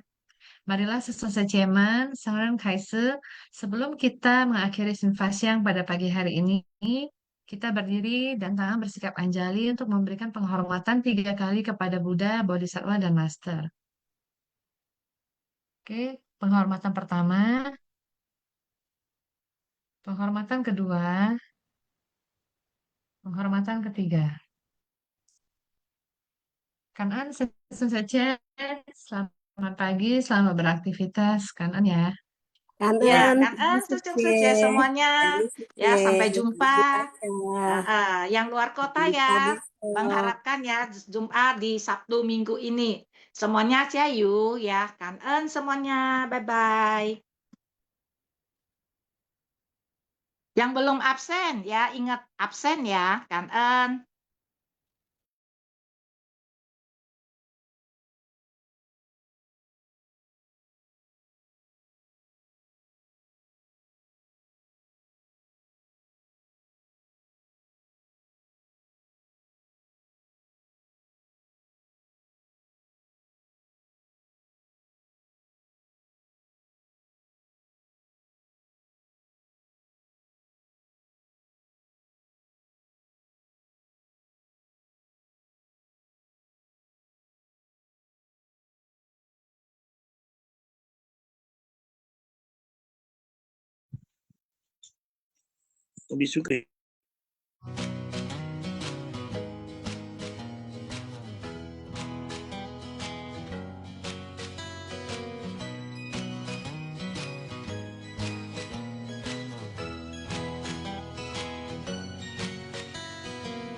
Marilah sesiung Secieman, Sangren Kaise, sebelum kita mengakhiri Sinfasyang pada pagi hari ini, kita berdiri dan tangan bersikap anjali untuk memberikan penghormatan 3 kali kepada Buddha, Bodhisattva, dan Master. Oke, penghormatan pertama, penghormatan kedua, penghormatan ketiga. Kan En, sesiung Secie, selamat pagi, selamat beraktivitas, Kan En ya. Kan ya, En, Kan En, Sesiung Secie Secie, semuanya. Ya, sampai jumpa. Jumpa Yang luar kota ya, mengharapkan ya Jumat di Sabtu Minggu ini. Semuanya ciayu ya, Kan En semuanya. Bye-bye. Yang belum absen ya, ingat absen ya, Kan En. Lebih suka.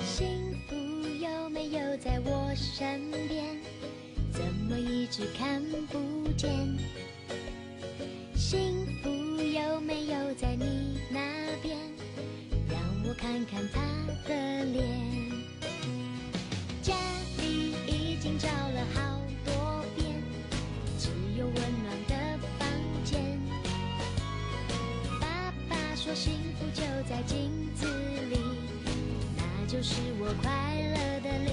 幸福有没有在我身边？怎么一直看不见？幸福有没有在你那边？让我看看他的脸。家里已经找了好多遍，只有温暖的房间。爸爸说幸福就在镜子里，那就是我快乐的脸。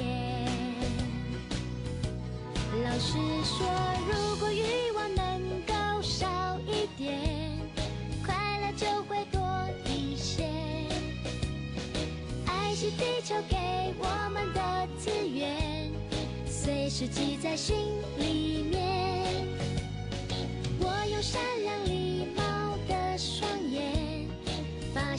老师说，如果欲望能够少一点，快乐就会多一些。爱是地球给我们的资源，随时记在心里面。我有善良礼貌的双眼，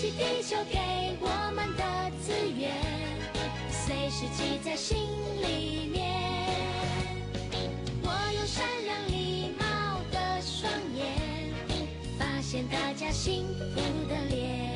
惜地球给我们的资源，随时记在心里面。我用善良礼貌的双眼，发现大家幸福的脸。